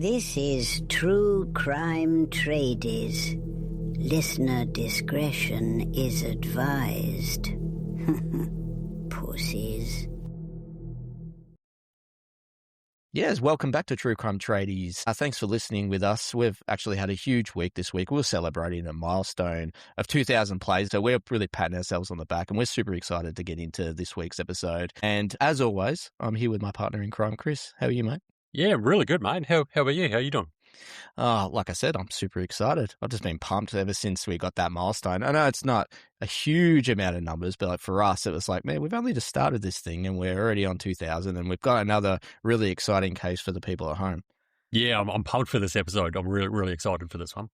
This is True Crime Tradies. Listener discretion is advised. Pussies. Yes, welcome back to True Crime Tradies. Thanks for listening with us. We've actually had a huge week this week. We're celebrating a milestone of 2,000 plays, so we're really patting ourselves on the back, and we're super excited to get into this week's episode. And as always, I'm here with my partner in crime, Chris. How are you, mate? Yeah, really good, mate. How about you? How you doing? Like I said, I'm super excited. I've just been pumped ever since we got that milestone. I know it's not a huge amount of numbers, but like for us, it was like, man, we've only just started this thing and we're already on 2,000, and we've got another really exciting case for the people at home. Yeah, I'm pumped for this episode. I'm really, really excited for this one.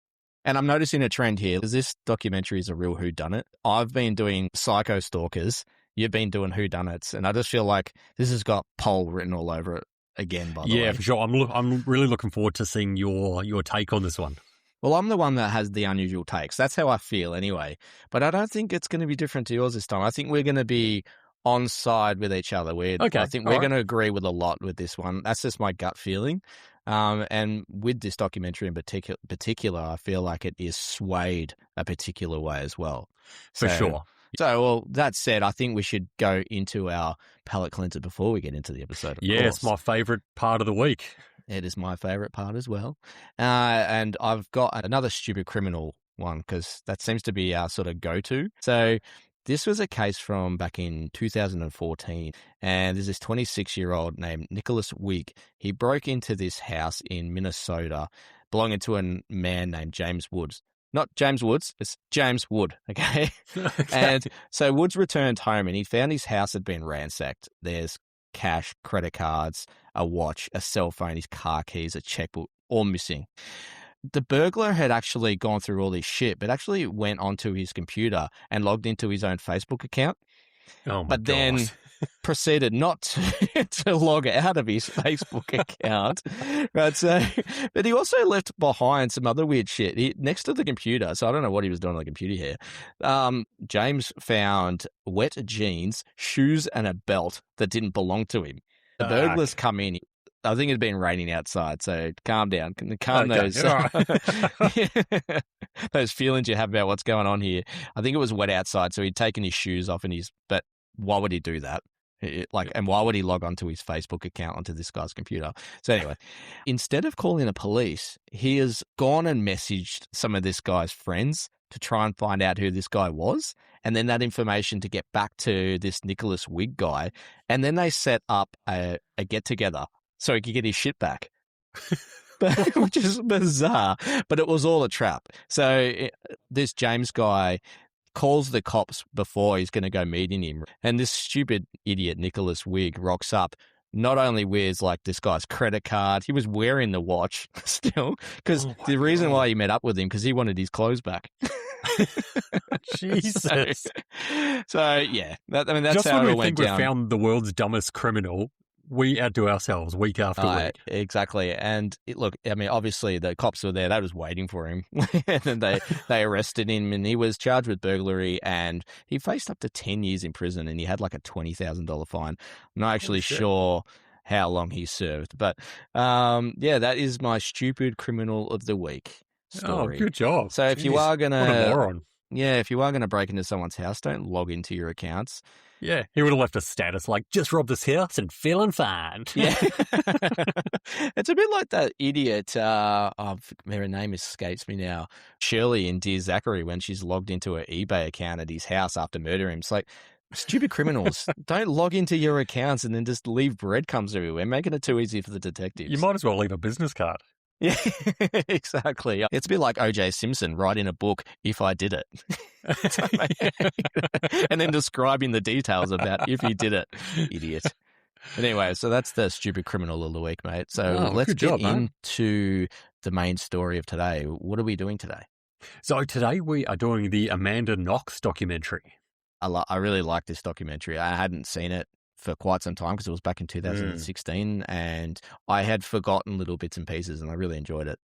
And I'm noticing a trend here, because this documentary is a real whodunit. I've been doing psycho stalkers. You've been doing whodunits. And I just feel like this has got Pole written all over it again, by the way. Yeah, for sure. I'm really looking forward to seeing your take on this one. Well, I'm the one that has the unusual takes. That's how I feel anyway. But I don't think it's going to be different to yours this time. I think we're going to be on side with each other. I think we're going to agree with a lot with this one. That's just my gut feeling. And with this documentary in particular, I feel like it is swayed a particular way as well. For sure. So, well, that said, I think we should go into our palate cleanser before we get into the episode. It's my favourite part of the week. It is my favourite part as well. And I've got another stupid criminal one, because that seems to be our sort of go-to. So this was a case from back in 2014, and there's this 26-year-old named Nicholas Wigg. He broke into this house in Minnesota belonging to a man named James Woods. Not James Woods, it's James Wood, okay? And so Woods returned home and he found his house had been ransacked. There's cash, credit cards, a watch, a cell phone, his car keys, a checkbook, all missing. The burglar had actually gone through all this shit, but actually went onto his computer and logged into his own Facebook account. Oh my But then proceeded not to log out of his Facebook account. Right, so, but he also left behind some other weird shit next to the computer. So I don't know what he was doing on the computer here. James found wet jeans, shoes, and a belt that didn't belong to him. The burglars come in. I think it had been raining outside, so calm down. Calm those those feelings you have about what's going on here. I think it was wet outside, so he'd taken his shoes off, but why would he do that? And why would he log onto his Facebook account onto this guy's computer? So anyway, instead of calling the police, he has gone and messaged some of this guy's friends to try and find out who this guy was, and then that information to get back to this Nicholas Wigg guy, and then they set up a get-together so he could get his shit back. Which is bizarre, but it was all a trap. So this James guy calls the cops before he's going to go meeting him, and this stupid idiot Nicholas Wigg rocks up, not only with like this guy's credit card, he was wearing the watch still, because the reason why he met up with him, because he wanted his clothes back. Jesus. So yeah, that's just how when it we went think down. We found the world's dummest criminal, we outdo ourselves week after week. Exactly. And look, I mean, obviously the cops were there. They were just waiting for him. And then they arrested him, and he was charged with burglary, and he faced up to 10 years in prison, and he had like a $20,000 fine. I'm not actually sure how long he served. But that is my stupid criminal of the week story. Oh, good job. So if you are going what a moron. Yeah, if you are going to break into someone's house, don't log into your accounts. Yeah, he would have left a status like, just robbed this house and feeling fine. Yeah. It's a bit like that idiot, her name escapes me now, Shirley in Dear Zachary, when she's logged into her eBay account at his house after murdering him. It's like, stupid criminals, don't log into your accounts and then just leave breadcrumbs everywhere, making it too easy for the detectives. You might as well leave a business card. Yeah, exactly. It's a bit like O.J. Simpson writing a book, If I Did It. And then describing the details about if he did it. Idiot. But anyway, so that's the stupid criminal of the week, mate. So let's get into the main story of today. What are we doing today? So today we are doing the Amanda Knox documentary. I really like this documentary. I hadn't seen it for quite some time because it was back in 2016 and I had forgotten little bits and pieces and I really enjoyed it.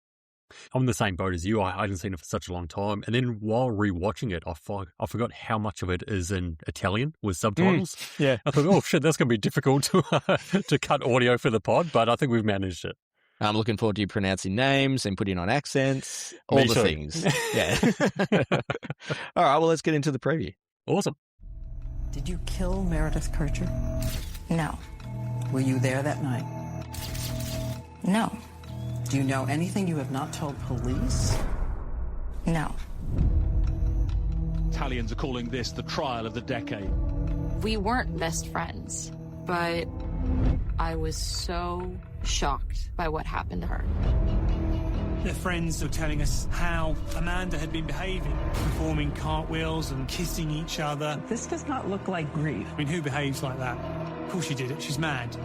I'm in the same boat as you. I hadn't seen it for such a long time. And then while rewatching it, I forgot how much of it is in Italian with subtitles. Yeah. I thought, oh shit, that's going to be difficult to cut audio for the pod, but I think we've managed it. I'm looking forward to you pronouncing names and putting on accents, all Me the too. things. Yeah. All right, well, let's get into the preview. Awesome. Did you kill Meredith Kercher? No. Were you there that night? No. Do you know anything you have not told police? No. Italians are calling this the trial of the decade. We weren't best friends, but I was so shocked by what happened to her. Their friends were telling us how Amanda had been behaving, performing cartwheels and kissing each other. This does not look like grief. I mean, who behaves like that? Of course she did it, she's mad.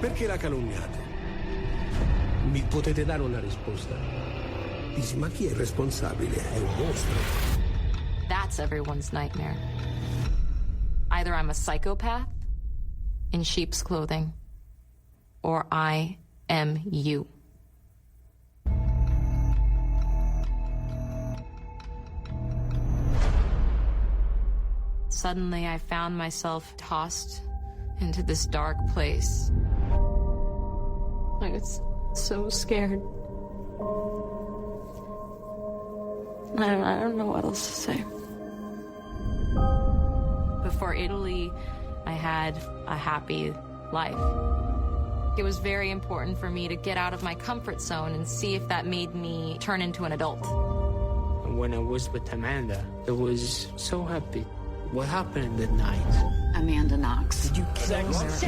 Perché la calunniate? Mi potete dare una risposta? Dici, ma chi è responsabile? È un mostro. That's everyone's nightmare. Either I'm a psychopath in sheep's clothing, or I am you. Suddenly, I found myself tossed into this dark place. I was so scared. I don't know what else to say. Before Italy, I had a happy life. It was very important for me to get out of my comfort zone and see if that made me turn into an adult. When I was with Amanda, I was so happy. What happened that night? Amanda Knox. Did you kill Meredith?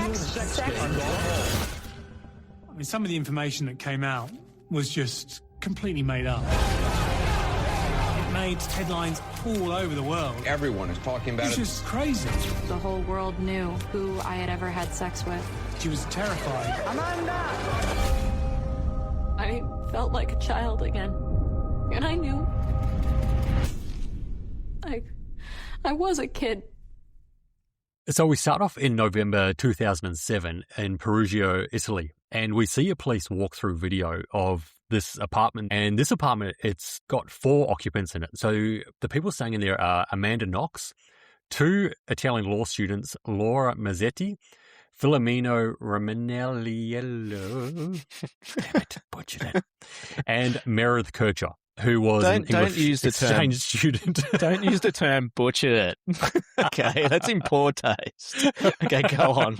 I mean, some of the information that came out was just completely made up. It made headlines all over the world. Everyone is talking about It's it. just crazy. The whole world knew who I had ever had sex with. She was terrified. I felt like a child again. And I knew I was a kid. So we start off in November 2007 in Perugia, Italy, and we see a police walkthrough video of this apartment. And this apartment, it's got 4 occupants in it. So the people staying in there are Amanda Knox, 2 Italian law students, Laura Mazzetti, Filomeno Romanelliello, damn it, butchered it, and Meredith Kercher, who was an English exchange student. Don't use the term butchered it. Okay, that's in poor taste. Okay, go on.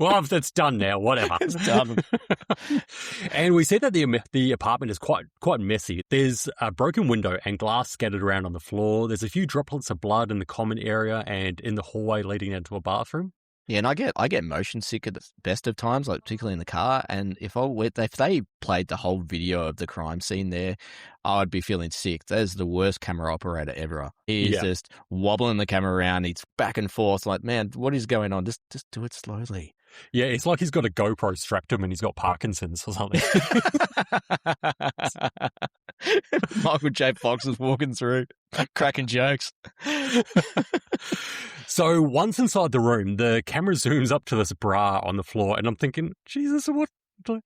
Well, that's done now, whatever. It's done. And we see that the apartment is quite messy. There's a broken window and glass scattered around on the floor. There's a few droplets of blood in the common area and in the hallway leading into a bathroom. Yeah, and I get motion sick at the best of times, like particularly in the car. And if they played the whole video of the crime scene there, I would be feeling sick. There's the worst camera operator ever. He's just wobbling the camera around. He's back and forth. Like, man, what is going on? Just do it slowly. Yeah, it's like he's got a GoPro strapped to him and he's got Parkinson's or something. Michael J. Fox is walking through, cracking jokes. So once inside the room, the camera zooms up to this bra on the floor, and I'm thinking, Jesus,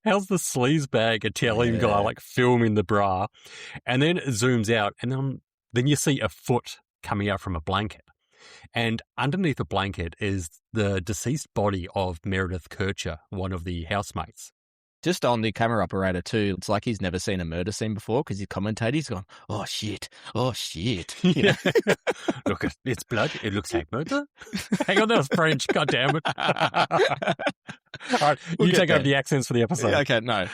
how's the sleazebag Italian guy like filming the bra? And then it zooms out, and then you see a foot coming out from a blanket. And underneath the blanket is the deceased body of Meredith Kercher, one of the housemates. Just on the camera operator too, it's like he's never seen a murder scene before because he's commentating. He's gone, oh shit. You know? Look, it's blood. It looks like murder. Hang on, that was French. God damn it. All right, you take over the accents for the episode. Yeah, okay, no.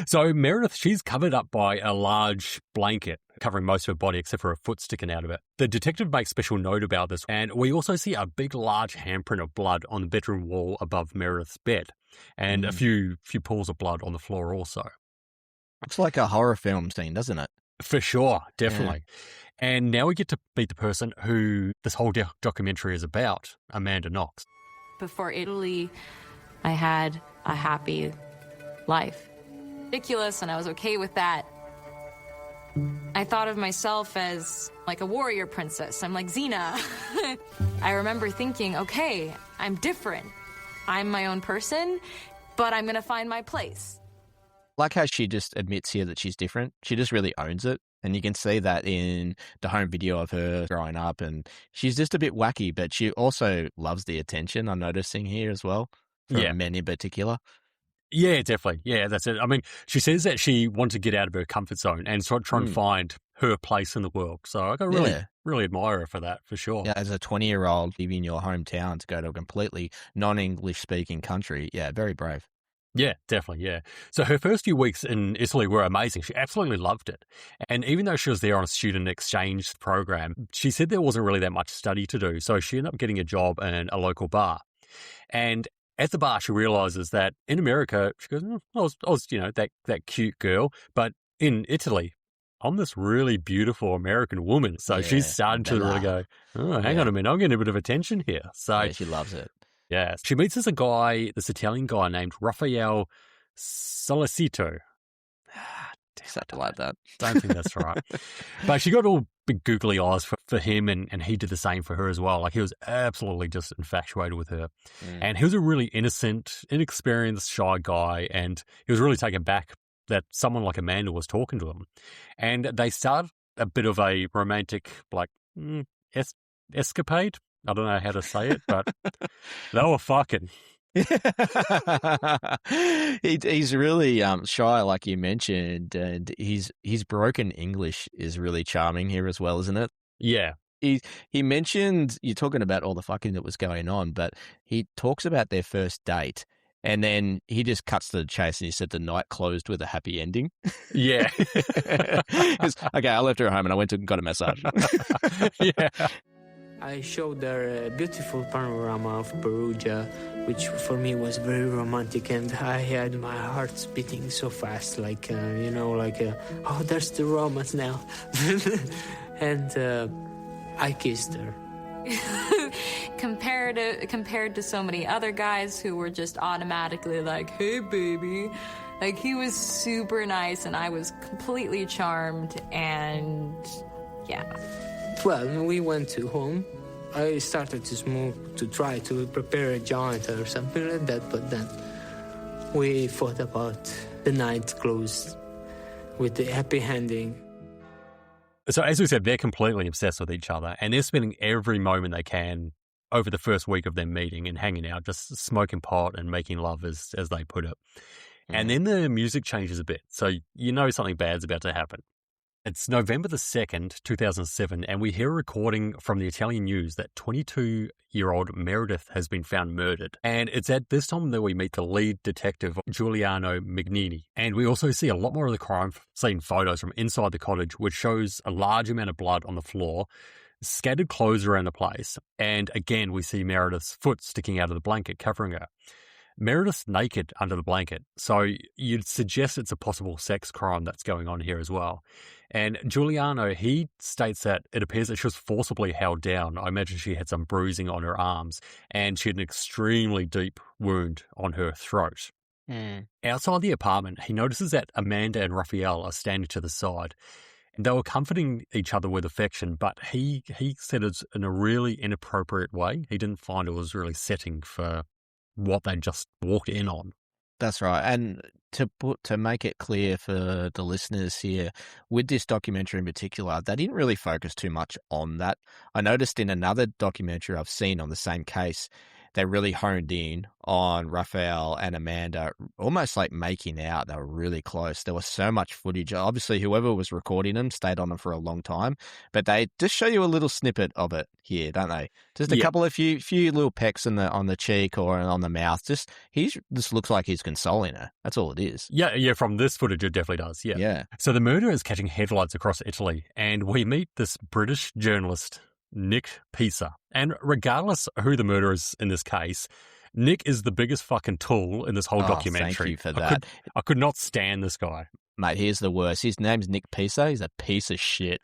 So Meredith, she's covered up by a large blanket covering most of her body except for her foot sticking out of it. The detective makes special note about this, and we also see a big, large handprint of blood on the bedroom wall above Meredith's bed, and a few pools of blood on the floor also. Looks like a horror film scene, doesn't it? For sure, definitely. Yeah. And now we get to meet the person who this whole documentary is about, Amanda Knox. Before Italy, I had a happy life. Ridiculous, and I was okay with that. I thought of myself as like a warrior princess. I'm like Xena. I remember thinking, okay, I'm different. I'm my own person, but I'm going to find my place. Like how she just admits here that she's different. She just really owns it. And you can see that in the home video of her growing up. And she's just a bit wacky, but she also loves the attention, I'm noticing here as well, from men in particular. Yeah, definitely. Yeah, that's it. I mean, she says that she wants to get out of her comfort zone and try and find her place in the world. So I really admire her for that, for sure. Yeah, as a 20-year-old leaving your hometown to go to a completely non-English speaking country. Yeah, very brave. Yeah, definitely, yeah. So her first few weeks in Italy were amazing. She absolutely loved it. And even though she was there on a student exchange program, she said there wasn't really that much study to do. So she ended up getting a job in a local bar. And at the bar, she realizes that in America, she goes, I was that cute girl. But in Italy, I'm this really beautiful American woman. So she's starting to really go, hang on a minute, I'm getting a bit of attention here. So she loves it. Yeah. She meets this Italian guy named Raphael Solicito. Something like that. Don't think that's right. But she got all big googly eyes for him, and he did the same for her as well. Like, he was absolutely just infatuated with her. And he was a really innocent, inexperienced, shy guy, and he was really taken back that someone like Amanda was talking to him. And they started a bit of a romantic, escapade. I don't know how to say it, but they were fucking. He's really shy, like you mentioned, and his broken English is really charming here as well, isn't it? Yeah. He mentioned, you're talking about all the fucking that was going on, but he talks about their first date, and then he just cuts to the chase, and he said the night closed with a happy ending. Yeah. Okay, I left her at home and I went and got a massage. Yeah. I showed her a beautiful panorama of Perugia, which for me was very romantic, and I had my heart beating so fast, like, oh, there's the romance now. And I kissed her. Compared to so many other guys who were just automatically like, hey, baby. Like, he was super nice, and I was completely charmed, and yeah. Well, we went to home. I started to smoke to try to prepare a joint or something like that, but then we thought about the night closed with the happy ending. So as we said, they're completely obsessed with each other, and they're spending every moment they can over the first week of them meeting and hanging out, just smoking pot and making love, as they put it. And then the music changes a bit, so you know something bad's about to happen. It's November the 2nd, 2007, and we hear a recording from the Italian news that 22-year-old Meredith has been found murdered. And it's at this time that we meet the lead detective, Giuliano Mignini. And we also see a lot more of the crime scene photos from inside the cottage, which shows a large amount of blood on the floor, scattered clothes around the place, and again we see Meredith's foot sticking out of the blanket covering her. Meredith's naked under the blanket, so you'd suggest it's a possible sex crime that's going on here as well. And Giuliano, he states that it appears that she was forcibly held down. I imagine she had some bruising on her arms, and she had an extremely deep wound on her throat. Outside the apartment, he notices that Amanda and Raphael are standing to the side. And they were comforting each other with affection, but he said it's in a really inappropriate way. He didn't find it was really setting for what they just walked in on. That's right. And to make it clear for the listeners here, with this documentary in particular, they didn't really focus too much on that. I noticed in another documentary I've seen on the same case, they really honed in on Raphael and Amanda, almost like making out. They were really close. There was so much footage. Obviously, whoever was recording them stayed on them for a long time, but they just show you a little snippet of it here, don't they? Just a couple of few little pecks on the cheek or on the mouth. Just looks like he's consoling her. That's all it is. Yeah. From this footage, it definitely does. Yeah. So the murder is catching headlines across Italy, and we meet this British journalist, Nick Pisa. And regardless of who the murderer is in this case, Nick is the biggest fucking tool in this whole documentary. Thank you for that. I could not stand this guy. Mate, here's the worst. His name's Nick Pisa. He's a piece of shit.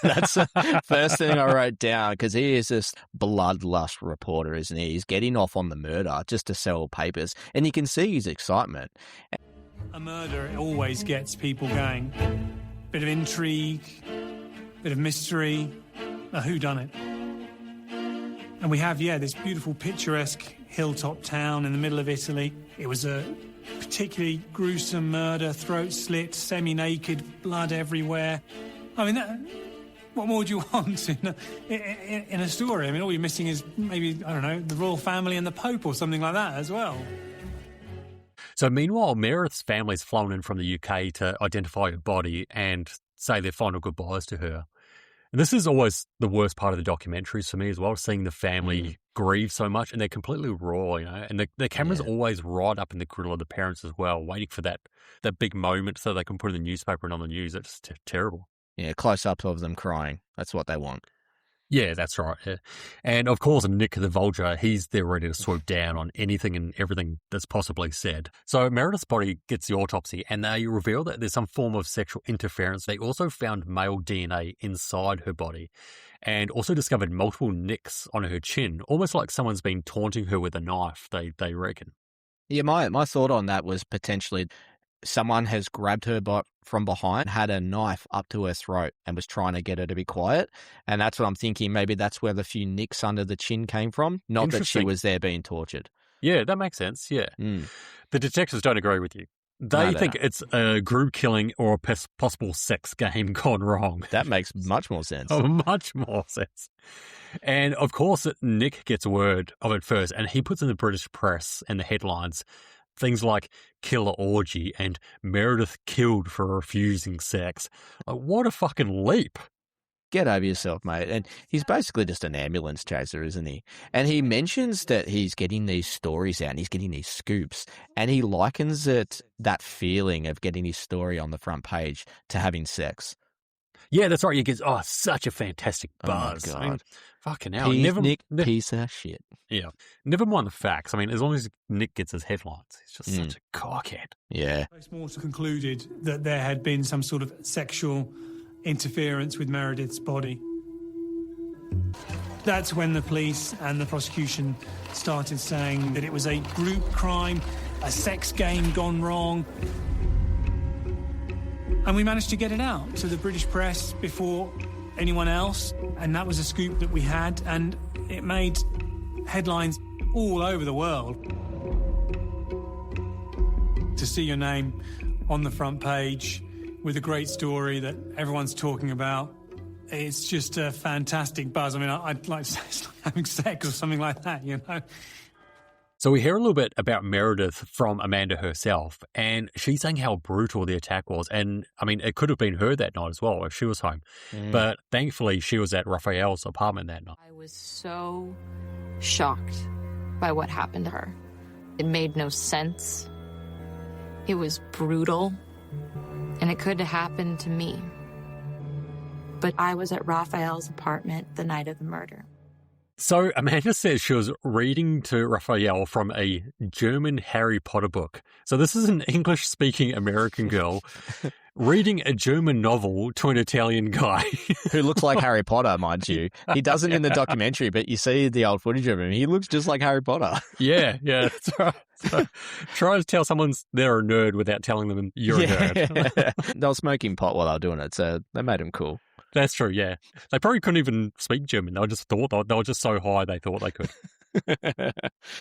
That's the first thing I wrote down, because he is this bloodlust reporter, isn't he? He's getting off on the murder just to sell papers, and you can see his excitement. A murder always gets people going. Bit of intrigue, bit of mystery, a whodunit. And we have, this beautiful picturesque hilltop town in the middle of Italy. It was a particularly gruesome murder, throat slit, semi-naked, blood everywhere. I mean, what more do you want in a story? I mean, all you're missing is maybe, I don't know, the royal family and the Pope or something like that as well. So meanwhile, Meredith's family's flown in from the UK to identify her body and say their final goodbyes to her. And this is always the worst part of the documentaries for me as well, seeing the family grieve so much, and they're completely raw, and the camera's always right up in the grill of the parents as well, waiting for that big moment so they can put it in the newspaper and on the news. It's terrible. Yeah, close-ups of them crying. That's what they want. Yeah, that's right. Yeah. And of course, Nick the Vulture, he's there ready to swoop down on anything and everything that's possibly said. So Meredith's body gets the autopsy and they reveal that there's some form of sexual interference. They also found male DNA inside her body and also discovered multiple nicks on her chin, almost like someone's been taunting her with a knife, they reckon. Yeah, my thought on that was potentially someone has grabbed her from behind, had a knife up to her throat and was trying to get her to be quiet. And that's what I'm thinking. Maybe that's where the few nicks under the chin came from. Not that she was there being tortured. Yeah, that makes sense. Yeah. The detectives don't agree with you. They think it's a group killing or a possible sex game gone wrong. That makes much more sense. Much more sense. And of course, Nick gets word of it first, and he puts in the British press and the headlines things like killer orgy and Meredith killed for refusing sex. What a fucking leap. Get over yourself, mate. And he's basically just an ambulance chaser, isn't he? And he mentions that he's getting these stories out and he's getting these scoops. And he likens that feeling of getting his story on the front page to having sex. Yeah, that's right. He gets, such a fantastic buzz. Oh, my God. I mean, fucking hell. Nick, piece of shit. Yeah. Never mind the facts. I mean, as long as Nick gets his headlines, he's just such a cockhead. Yeah. Post-mortem concluded that there had been some sort of sexual interference with Meredith's body. That's when the police and the prosecution started saying that it was a group crime, a sex game gone wrong. And we managed to get it out to the British press before anyone else, and that was a scoop that we had, and it made headlines all over the world. To see your name on the front page with a great story that everyone's talking about, it's just a fantastic buzz. I mean, I'd like to say it's like having sex or something like that, So we hear a little bit about Meredith from Amanda herself, and she's saying how brutal the attack was. And, I mean, it could have been her that night as well if she was home. But thankfully, she was at Raphael's apartment that night. I was so shocked by what happened to her. It made no sense. It was brutal, and it could have happened to me. But I was at Raphael's apartment the night of the murder. So Amanda says she was reading to Raphael from a German Harry Potter book. So this is an English-speaking American girl reading a German novel to an Italian guy. Who looks like Harry Potter, mind you. He doesn't in the documentary, but you see the old footage of him. He looks just like Harry Potter. Yeah, that's right. So, try to tell someone they're a nerd without telling them you're a nerd. They were smoking pot while they were doing it, so they made him cool. That's true, yeah. They probably couldn't even speak German. They were just so high they thought they could.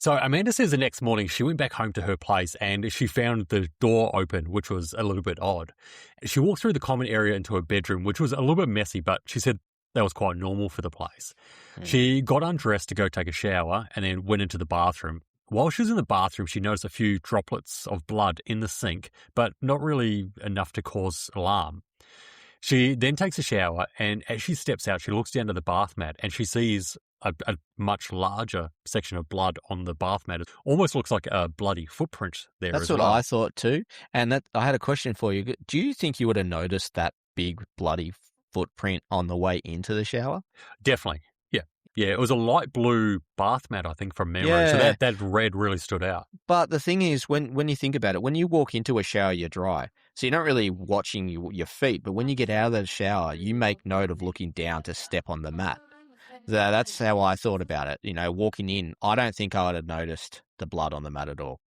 So Amanda says the next morning she went back home to her place and she found the door open, which was a little bit odd. She walked through the common area into her bedroom, which was a little bit messy, but she said that was quite normal for the place. She got undressed to go take a shower and then went into the bathroom. While she was in the bathroom, she noticed a few droplets of blood in the sink, but not really enough to cause alarm. She then takes a shower, and as she steps out, she looks down to the bath mat, and she sees a much larger section of blood on the bath mat. It almost looks like a bloody footprint there. That's what I thought too. And I had a question for you. Do you think you would have noticed that big bloody footprint on the way into the shower? Definitely. Yeah, it was a light blue bath mat, I think, from memory. Yeah. So that red really stood out. But the thing is, when you think about it, when you walk into a shower, you're dry. So you're not really watching your feet. But when you get out of the shower, you make note of looking down to step on the mat. That's how I thought about it. Walking in, I don't think I would have noticed the blood on the mat at all.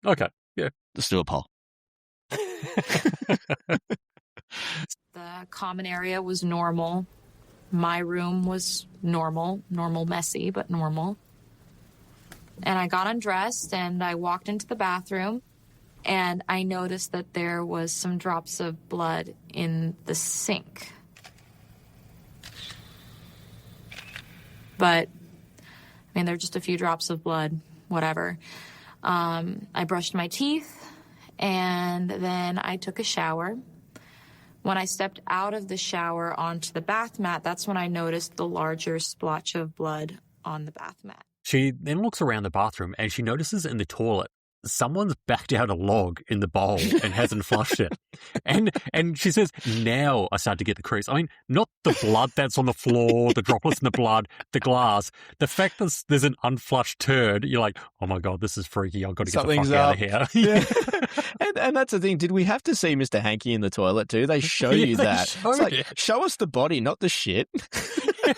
Okay, yeah. Let's do a poll. The common area was normal. My room was normal messy, but normal. And I got undressed and I walked into the bathroom and I noticed that there was some drops of blood in the sink. But, they're just a few drops of blood, whatever. I brushed my teeth And then I took a shower. When I stepped out of the shower onto the bath mat, that's when I noticed the larger splotch of blood on the bath mat. She then looks around the bathroom and she notices in the toilet someone's backed out a log in the bowl and hasn't flushed it. And she says, now I start to get the crease. I mean, not the blood that's on the floor, the droplets in the blood, the glass. The fact that there's an unflushed turd, you're like, oh my God, this is freaky. I've got to get the fuck out of here. Yeah. and that's the thing. Did we have to see Mr. Hanky in the toilet too? They show you that. It's like, show us the body, not the shit.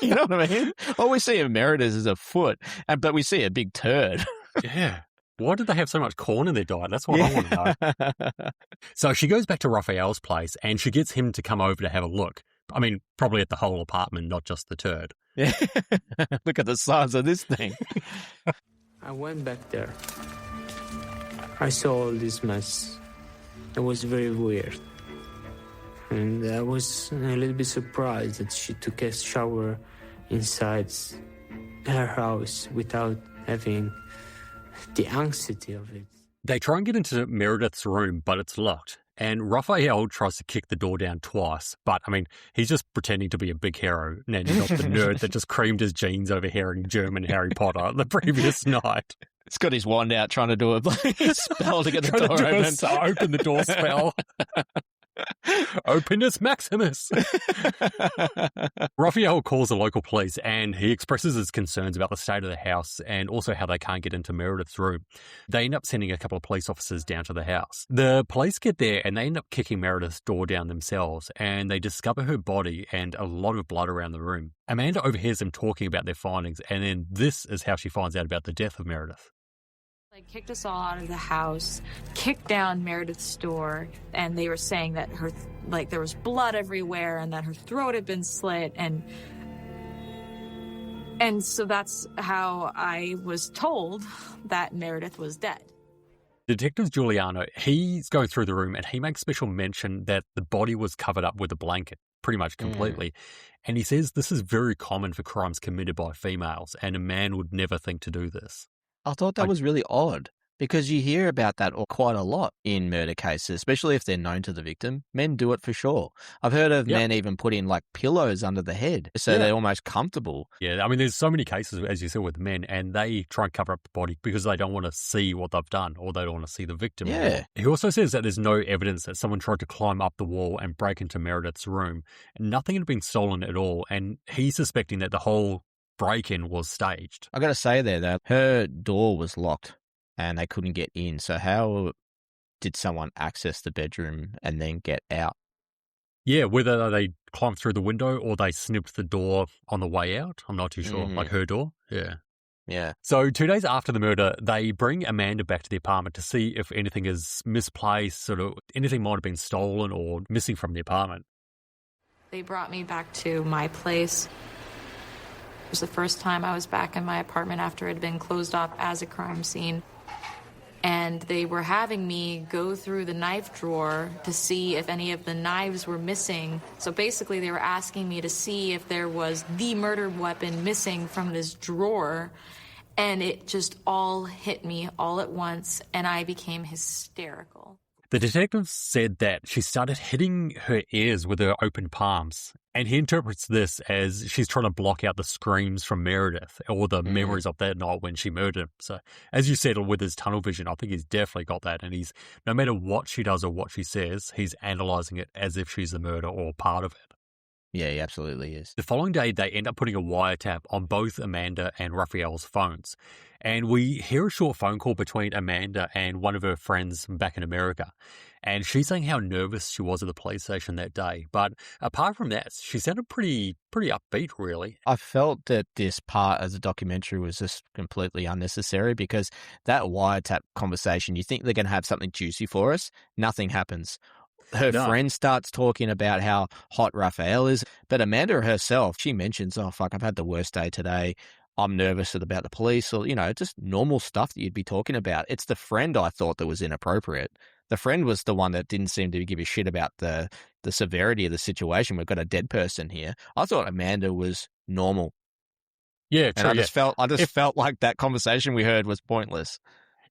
You know what I mean? All we see of Meredith is a foot, but we see a big turd. Yeah. Why did they have so much corn in their diet? That's what I want to know. So she goes back to Raphael's place and she gets him to come over to have a look. I mean, probably at the whole apartment, not just the turd. Yeah. Look at the size of this thing. I went back there. I saw all this mess. It was very weird. And I was a little bit surprised that she took a shower inside her house without having the anxiety of it. They try and get into Meredith's room, but it's locked. And Raphael tries to kick the door down twice. But, I mean, he's just pretending to be a big hero, and not the nerd that just creamed his jeans over hearing German Harry Potter the previous night. He's got his wand out trying to do a spell to get the door open. Open the door spell. Openness Maximus. Raphael calls the local police and he expresses his concerns about the state of the house and also how they can't get into Meredith's room. They end up sending a couple of police officers down to the house. The police get there and they end up kicking Meredith's door down themselves and they discover her body and a lot of blood around the room. Amanda overhears them talking about their findings and then this is how she finds out about the death of Meredith. They kicked us all out of the house, kicked down Meredith's door, and they were saying that there was blood everywhere and that her throat had been slit, and so that's how I was told that Meredith was dead. Detective Giuliano, he's going through the room and he makes special mention that the body was covered up with a blanket, pretty much completely. And he says this is very common for crimes committed by females and a man would never think to do this. I thought that was really odd because you hear about that quite a lot in murder cases, especially if they're known to the victim. Men do it for sure. I've heard of men even putting like pillows under the head so they're almost comfortable. Yeah, I mean, there's so many cases, as you said, with men, and they try and cover up the body because they don't want to see what they've done or they don't want to see the victim. Yeah. He also says that there's no evidence that someone tried to climb up the wall and break into Meredith's room. Nothing had been stolen at all, and he's suspecting that the whole break-in was staged. I got to say there, though, her door was locked and they couldn't get in. So how did someone access the bedroom and then get out? Yeah, whether they climbed through the window or they snipped the door on the way out, I'm not too sure. Like her door? Yeah. Yeah. So 2 days after the murder, they bring Amanda back to the apartment to see if anything is misplaced, sort of anything might have been stolen or missing from the apartment. They brought me back to my place. It was the first time I was back in my apartment after it had been closed off as a crime scene. And they were having me go through the knife drawer to see if any of the knives were missing. So basically they were asking me to see if there was the murder weapon missing from this drawer. And it just all hit me all at once, and I became hysterical. The detective said that she started hitting her ears with her open palms, and he interprets this as she's trying to block out the screams from Meredith or the memories of that night when she murdered him. So, as you said, with his tunnel vision, I think he's definitely got that, and he's, no matter what she does or what she says, he's analysing it as if she's the murderer or part of it. Yeah, he absolutely is. The following day, they end up putting a wiretap on both Amanda and Raphael's phones. And we hear a short phone call between Amanda and one of her friends back in America. And she's saying how nervous she was at the police station that day. But apart from that, she sounded pretty upbeat, really. I felt that this part of the documentary was just completely unnecessary because that wiretap conversation, you think they're going to have something juicy for us. Nothing happens. Her friend starts talking about how hot Raphael is, but Amanda herself, she mentions, oh, fuck, I've had the worst day today. I'm nervous about the police or, just normal stuff that you'd be talking about. It's the friend I thought that was inappropriate. The friend was the one that didn't seem to give a shit about the severity of the situation. We've got a dead person here. I thought Amanda was normal. Yeah, true. And I just felt like that conversation we heard was pointless.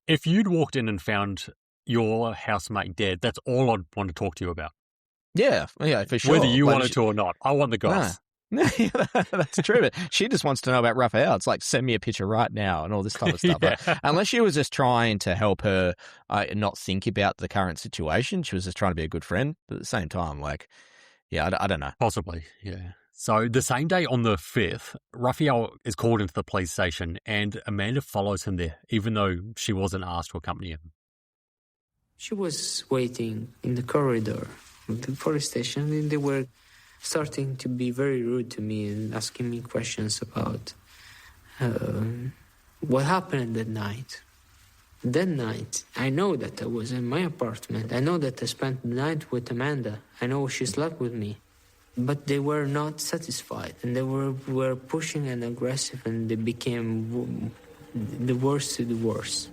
If you'd walked in and found your housemate dead, that's all I'd want to talk to you about. Yeah, for sure. Whether you wanted to or not. I want the goss. That's true. But she just wants to know about Raphael. It's like, send me a picture right now and all this type of stuff. Yeah. Like, unless she was just trying to help her not think about the current situation. She was just trying to be a good friend. But at the same time, like, yeah, I don't know. Possibly, yeah. So the same day on the 5th, Raphael is called into the police station and Amanda follows him there, even though she wasn't asked to accompany him. She was waiting in the corridor of the police station, and they were starting to be very rude to me and asking me questions about what happened that night. That night, I know that I was in my apartment. I know that I spent the night with Amanda. I know she slept with me. But they were not satisfied, and they were pushing and aggressive, and they became the worst to the worst.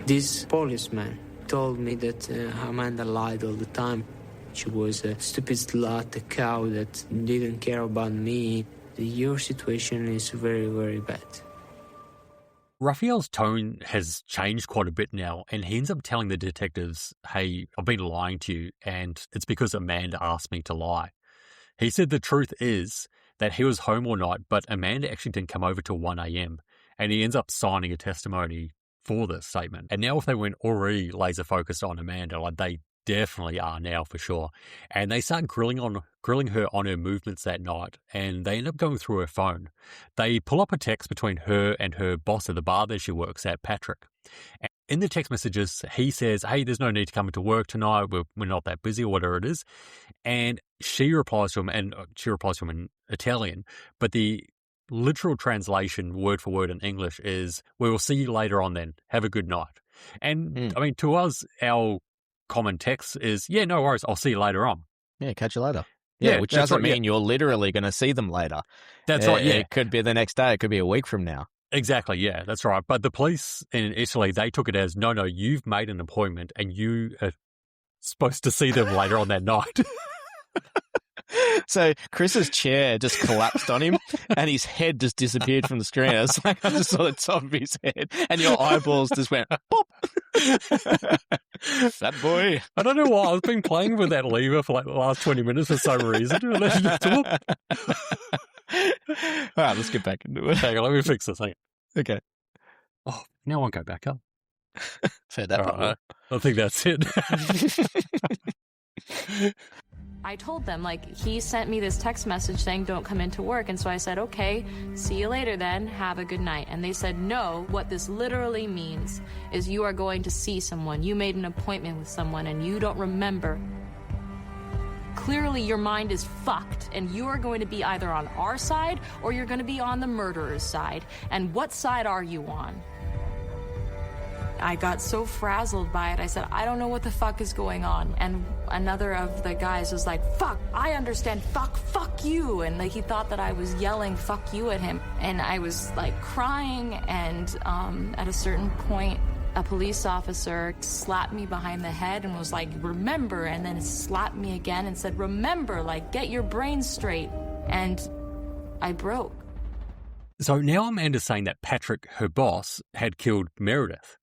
This policeman told me that Amanda lied all the time. She was a stupid slut, a cow that didn't care about me. Your situation is very, very bad. Raphael's tone has changed quite a bit now, and he ends up telling the detectives, hey, I've been lying to you, and it's because Amanda asked me to lie. He said the truth is that he was home all night, but Amanda actually didn't come over till 1 a.m, and he ends up signing a testimony for this statement. And now if they weren't already laser focused on Amanda, like they definitely are now for sure. And they start grilling her on her movements that night, and they end up going through her phone. They pull up a text between her and her boss at the bar that she works at, Patrick. And in the text messages, he says, hey, there's no need to come into work tonight. We're not that busy or whatever it is. And she replies to him in Italian, but the literal translation, word for word in English, is, we will see you later on then. Have a good night. And I mean, to us, our common text is, yeah, no worries, I'll see you later on. Yeah, catch you later. Yeah, which doesn't mean you're literally going to see them later. That's right, yeah. It could be the next day. It could be a week from now. Exactly, yeah, that's right. But the police in Italy, they took it as, no, you've made an appointment and you are supposed to see them later on that night. So Chris's chair just collapsed on him and his head just disappeared from the screen. It's like I just saw the top of his head and your eyeballs just went pop. Fat boy. I don't know why. I've been playing with that lever for like the last 20 minutes for some reason. All right, let's get back into it. Hang on, let me fix this. Hang on. Okay. Oh, now I won't go back up. Fair that right, I think that's it. I told them, like, he sent me this text message saying don't come into work, and so I said, okay, see you later then, have a good night. And they said, no, what this literally means is you are going to see someone. You made an appointment with someone and you don't remember. Clearly your mind is fucked and you are going to be either on our side or you're going to be on the murderer's side. And what side are you on? I got so frazzled by it, I said, I don't know what the fuck is going on. And another of the guys was like, fuck, I understand, fuck you. And like, he thought that I was yelling fuck you at him. And I was like crying, and at a certain point, a police officer slapped me behind the head and was like, remember, and then slapped me again and said, remember, like, get your brain straight. And I broke. So now Amanda's saying that Patrick, her boss, had killed Meredith.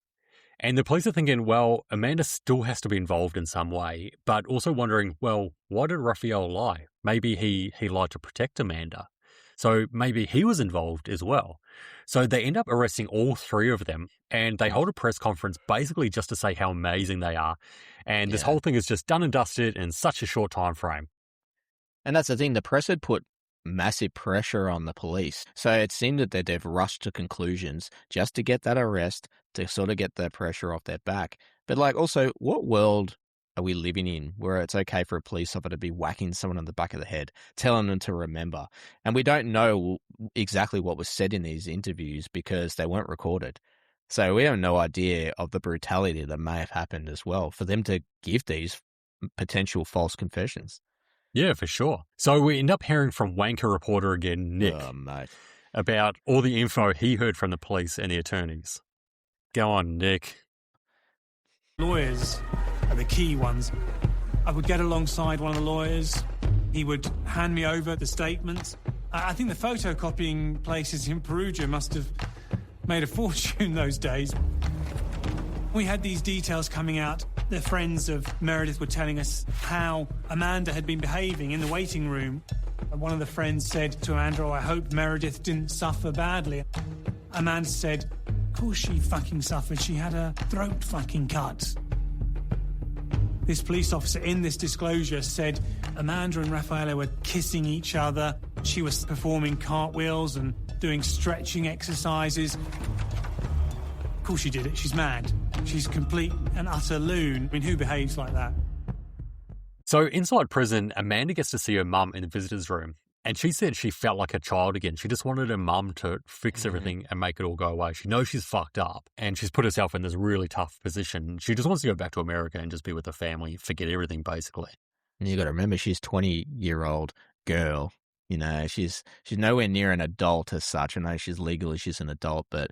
And the police are thinking, well, Amanda still has to be involved in some way, but also wondering, well, why did Raphael lie? Maybe he lied to protect Amanda. So maybe he was involved as well. So they end up arresting all three of them, and they hold a press conference basically just to say how amazing they are. And this whole thing is just done and dusted in such a short time frame. And that's the thing, the press had put massive pressure on the police. So it seemed that they've rushed to conclusions just to get that arrest, to sort of get the pressure off their back. But like, also, what world are we living in where it's okay for a police officer to be whacking someone on the back of the head, telling them to remember? And we don't know exactly what was said in these interviews because they weren't recorded. So we have no idea of the brutality that may have happened as well for them to give these potential false confessions. Yeah, for sure. So we end up hearing from wanker reporter again, Nick, about all the info he heard from the police and the attorneys. Go on, Nick. Lawyers are the key ones. I would get alongside one of the lawyers. He would hand me over the statements. I think the photocopying places in Perugia must have made a fortune those days. We had these details coming out. The friends of Meredith were telling us how Amanda had been behaving in the waiting room. And one of the friends said to Amanda, "Oh, I hope Meredith didn't suffer badly." Amanda said, "Of course she fucking suffered. She had her throat fucking cut." This police officer in this disclosure said Amanda and Raffaella were kissing each other. She was performing cartwheels and doing stretching exercises. Of course she did it. She's mad. She's complete and utter loon. I mean, who behaves like that? So inside prison, Amanda gets to see her mum in the visitor's room. And she said she felt like a child again. She just wanted her mum to fix everything and make it all go away. She knows she's fucked up and she's put herself in this really tough position. She just wants to go back to America and just be with her family, forget everything, basically. And you got to remember, she's 20-year-old girl. You know, she's nowhere near an adult as such. I know she's an adult, but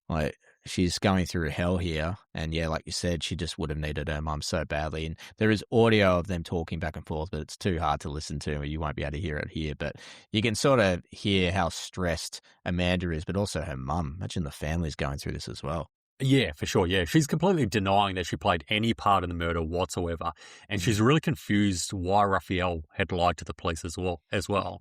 like, she's going through hell here. And yeah, like you said, she just would have needed her mum so badly. And there is audio of them talking back and forth, but it's too hard to listen to. You won't be able to hear it here. But you can sort of hear how stressed Amanda is, but also her mum. Imagine the family's going through this as well. Yeah, for sure, yeah. She's completely denying that she played any part in the murder whatsoever. And she's really confused why Raphael had lied to the police as well.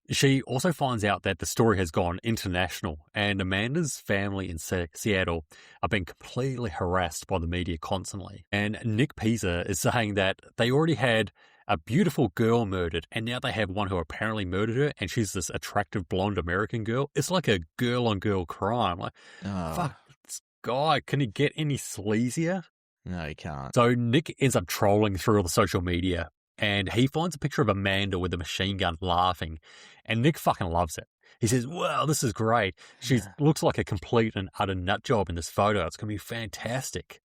She also finds out that the story has gone international, and Amanda's family in Seattle are being completely harassed by the media constantly. And Nick Pisa is saying that they already had a beautiful girl murdered, and now they have one who apparently murdered her, and she's this attractive blonde American girl. It's like a girl-on-girl crime. Like, fuck, this guy, can he get any sleazier? No, he can't. So Nick ends up trolling through all the social media, and he finds a picture of Amanda with a machine gun laughing, and Nick fucking loves it. He says, "Wow, this is great. She looks like a complete and utter nut job in this photo. It's going to be fantastic."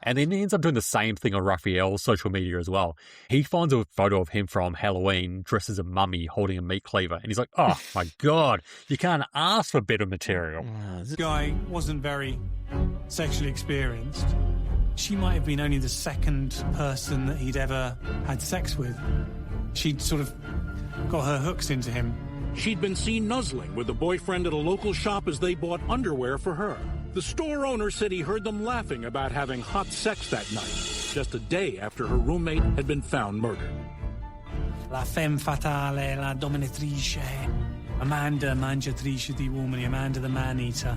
And then he ends up doing the same thing on Raphael's social media as well. He finds a photo of him from Halloween dressed as a mummy holding a meat cleaver, and he's like, "Oh my God, you can't ask for better material." This guy wasn't very sexually experienced. She might have been only the second person that he'd ever had sex with. She'd sort of got her hooks into him. She'd been seen nuzzling with a boyfriend at a local shop as they bought underwear for her. The store owner said he heard them laughing about having hot sex that night, just a day after her roommate had been found murdered. La femme fatale, la dominatrice, Amanda mangiatrice di uomini, Amanda the man-eater.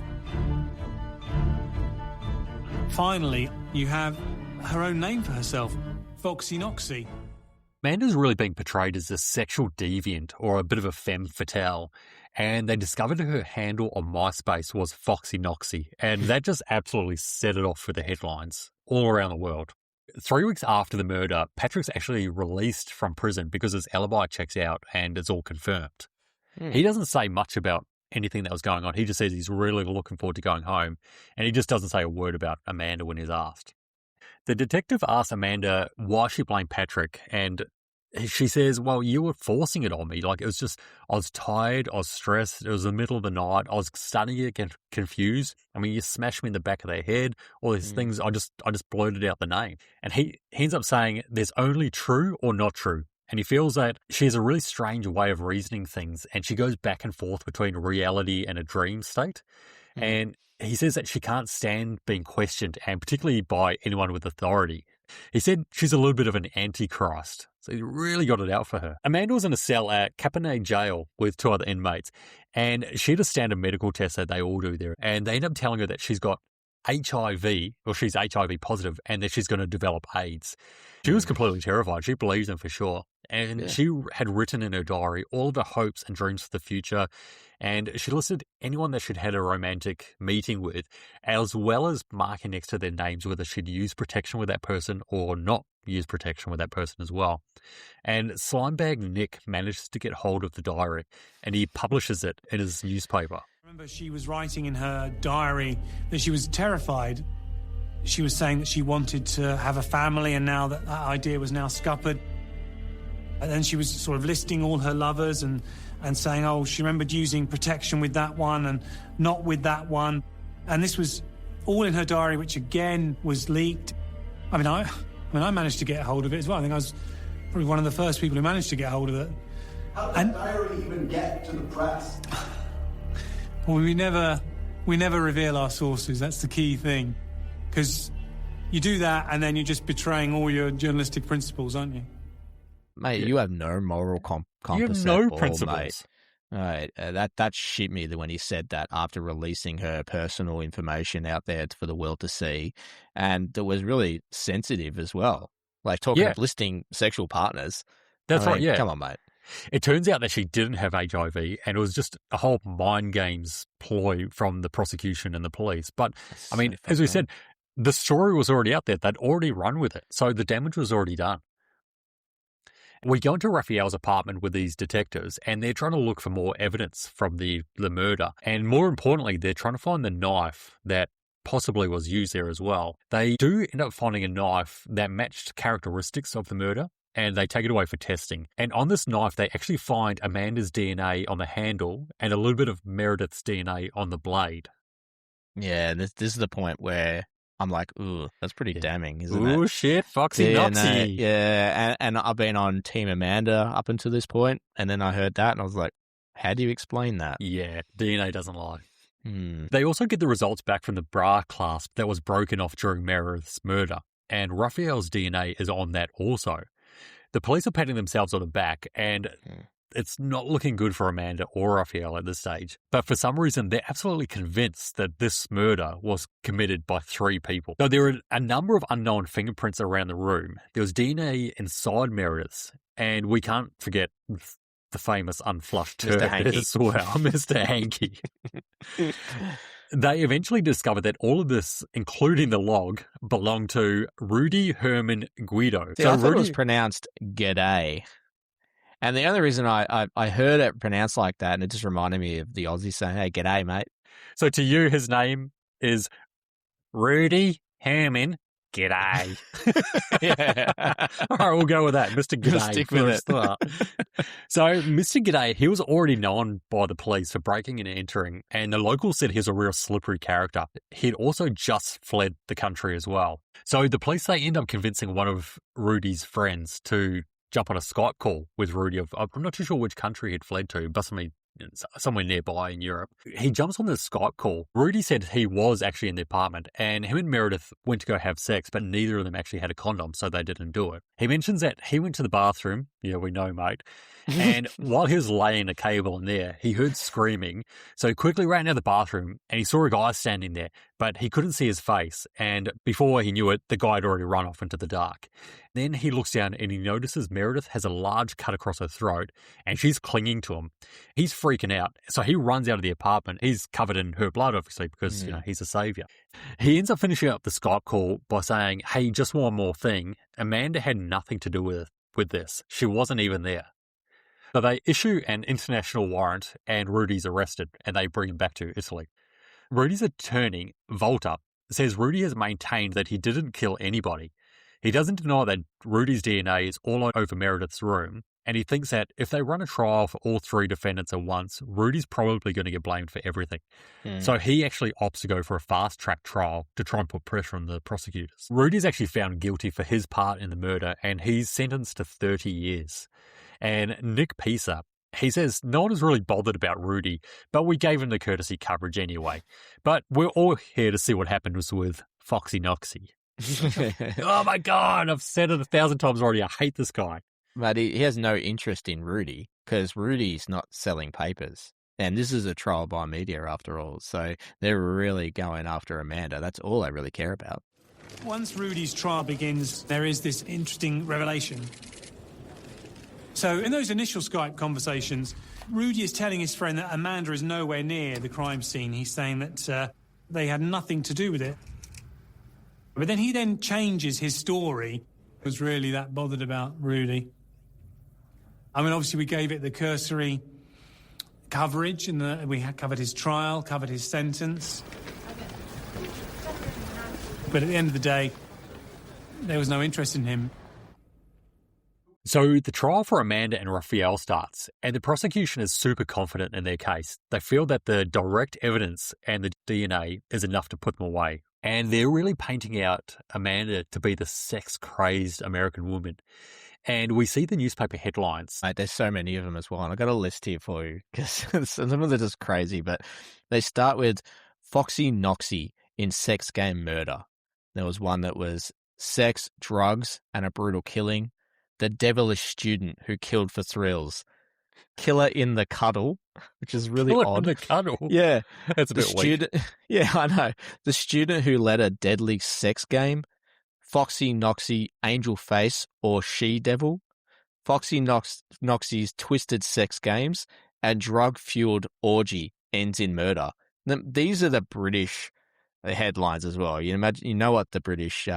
Finally, you have her own name for herself, Foxy Knoxy. Amanda's really being portrayed as a sexual deviant or a bit of a femme fatale, and they discovered her handle on MySpace was Foxy Knoxy, and that just absolutely set it off for the headlines all around the world. 3 weeks after the murder, Patrick's actually released from prison because his alibi checks out and it's all confirmed. He doesn't say much about anything that was going on. He just says he's really looking forward to going home, and he just doesn't say a word about Amanda when he's asked. The detective asks Amanda why she blamed Patrick, and she says, "Well, you were forcing it on me. Like, it was just, I was tired, I was stressed, it was the middle of the night, I was starting to get confused. I mean, you smashed me in the back of the head, all these things, I just blurted out the name." And he ends up saying there's only true or not true. And he feels that she has a really strange way of reasoning things, and she goes back and forth between reality and a dream state. And he says that she can't stand being questioned, and particularly by anyone with authority. He said she's a little bit of an antichrist, so he really got it out for her. Amanda was in a cell at Capone Jail with 2 other inmates, and she had a standard medical test that they all do there, and they end up telling her that she's got HIV, or she's HIV positive, and that she's going to develop AIDS. She was completely terrified. She believes them for sure. And she had written in her diary all of her hopes and dreams for the future, and she listed anyone that she'd had a romantic meeting with, as well as marking next to their names whether she'd use protection with that person or not use protection with that person as well. And Slimebag Nick manages to get hold of the diary, and he publishes it in his newspaper. I remember she was writing in her diary that she was terrified. She was saying that she wanted to have a family, and now that idea was now scuppered. And then she was sort of listing all her lovers and saying, oh, she remembered using protection with that one and not with that one. And this was all in her diary, which again was leaked. I managed to get hold of it as well. I think I was probably one of the first people who managed to get hold of it. How did the diary even get to the press? Well, we never reveal our sources. That's the key thing. Because you do that and then you're just betraying all your journalistic principles, aren't you? Mate, you have no moral compass. You have no at all, principles. Mate. Right, that shit me when he said that after releasing her personal information out there for the world to see, and it was really sensitive as well. Like talking of listing sexual partners. That's right, yeah. Come on, mate. It turns out that she didn't have HIV, and it was just a whole mind games ploy from the prosecution and the police. But, I mean, as we said, the story was already out there. They'd already run with it, so the damage was already done. We go into Raphael's apartment with these detectives, and they're trying to look for more evidence from the murder. And more importantly, they're trying to find the knife that possibly was used there as well. They do end up finding a knife that matched characteristics of the murder, and they take it away for testing. And on this knife, they actually find Amanda's DNA on the handle and a little bit of Meredith's DNA on the blade. Yeah, this is the point where I'm like, ooh, that's pretty damning, isn't it? Ooh, shit, Foxy Knoxy. Yeah, and I've been on Team Amanda up until this point, and then I heard that, and I was like, how do you explain that? Yeah, DNA doesn't lie. They also get the results back from the bra clasp that was broken off during Meredith's murder, and Raphael's DNA is on that also. The police are patting themselves on the back, and it's not looking good for Amanda or Raphael at this stage. But for some reason, they're absolutely convinced that this murder was committed by 3 people. So there are a number of unknown fingerprints around the room. There was DNA inside Meredith's, and we can't forget the famous unflushed turd as well, Mr. Hanky. They eventually discovered that all of this, including the log, belonged to Rudy Herman Guido. See, I thought it was pronounced G'day. And the only reason I heard it pronounced like that, and it just reminded me of the Aussie saying, hey, G'day, mate. So to you, his name is Rudy Herman G'day. Yeah. All right, we'll go with that. Mr. G'day. Stick with it. So Mr. G'day, he was already known by the police for breaking and entering, and the locals said he was a real slippery character. He'd also just fled the country as well. So the police, they end up convincing one of Rudy's friends to jump on a Skype call with Rudy. I'm not too sure which country he'd fled to, but somewhere nearby in Europe. He jumps on the Skype call. Rudy said he was actually in the apartment, and him and Meredith went to go have sex, but neither of them actually had a condom, so they didn't do it. He mentions that he went to the bathroom. Yeah, we know, mate. And while he was laying a cable in there, he heard screaming. So he quickly ran out of the bathroom, and he saw a guy standing there, but he couldn't see his face. And before he knew it, the guy had already run off into the dark. Then he looks down and he notices Meredith has a large cut across her throat, and she's clinging to him. He's freaking out. So he runs out of the apartment. He's covered in her blood, obviously, because, he's a savior. He ends up finishing up the Skype call by saying, hey, just one more thing. Amanda had nothing to do with this. She wasn't even there. So they issue an international warrant, and Rudy's arrested, and they bring him back to Italy. Rudy's attorney, Volta, says Rudy has maintained that he didn't kill anybody. He doesn't deny that Rudy's DNA is all over Meredith's room, and he thinks that if they run a trial for all 3 defendants at once, Rudy's probably going to get blamed for everything. So he actually opts to go for a fast-track trial to try and put pressure on the prosecutors. Rudy's actually found guilty for his part in the murder, and he's sentenced to 30 years. And Nick Pisa, he says no one is really bothered about Rudy, but we gave him the courtesy coverage anyway. But we're all here to see what happens with Foxy Knoxy. Oh my God, I've said it 1,000 times already. I hate this guy. But he has no interest in Rudy because Rudy's not selling papers. And this is a trial by media after all. So they're really going after Amanda. That's all they really care about. Once Rudy's trial begins, there is this interesting revelation. So in those initial Skype conversations, Rudy is telling his friend that Amanda is nowhere near the crime scene. He's saying that they had nothing to do with it. But then he changes his story. He was really that bothered about Rudy. I mean, obviously we gave it the cursory coverage, and we had covered his trial, covered his sentence. But at the end of the day, there was no interest in him. So the trial for Amanda and Raphael starts, and the prosecution is super confident in their case. They feel that the direct evidence and the DNA is enough to put them away. And they're really painting out Amanda to be the sex-crazed American woman. And we see the newspaper headlines. Mate, there's so many of them as well. And I've got a list here for you because some of them are just crazy. But they start with Foxy Knoxy in sex game murder. There was one that was sex, drugs, and a brutal killing. The devilish student who killed for thrills. Killer in the cuddle, which is really Killer odd. in the cuddle? Yeah. That's a bit weak. Yeah, I know. The student who led a deadly sex game. Foxy Knoxy, angel face, or she-devil. Foxy Knoxy's twisted sex games. And drug-fueled orgy ends in murder. Now, these are the British headlines as well. You know what the British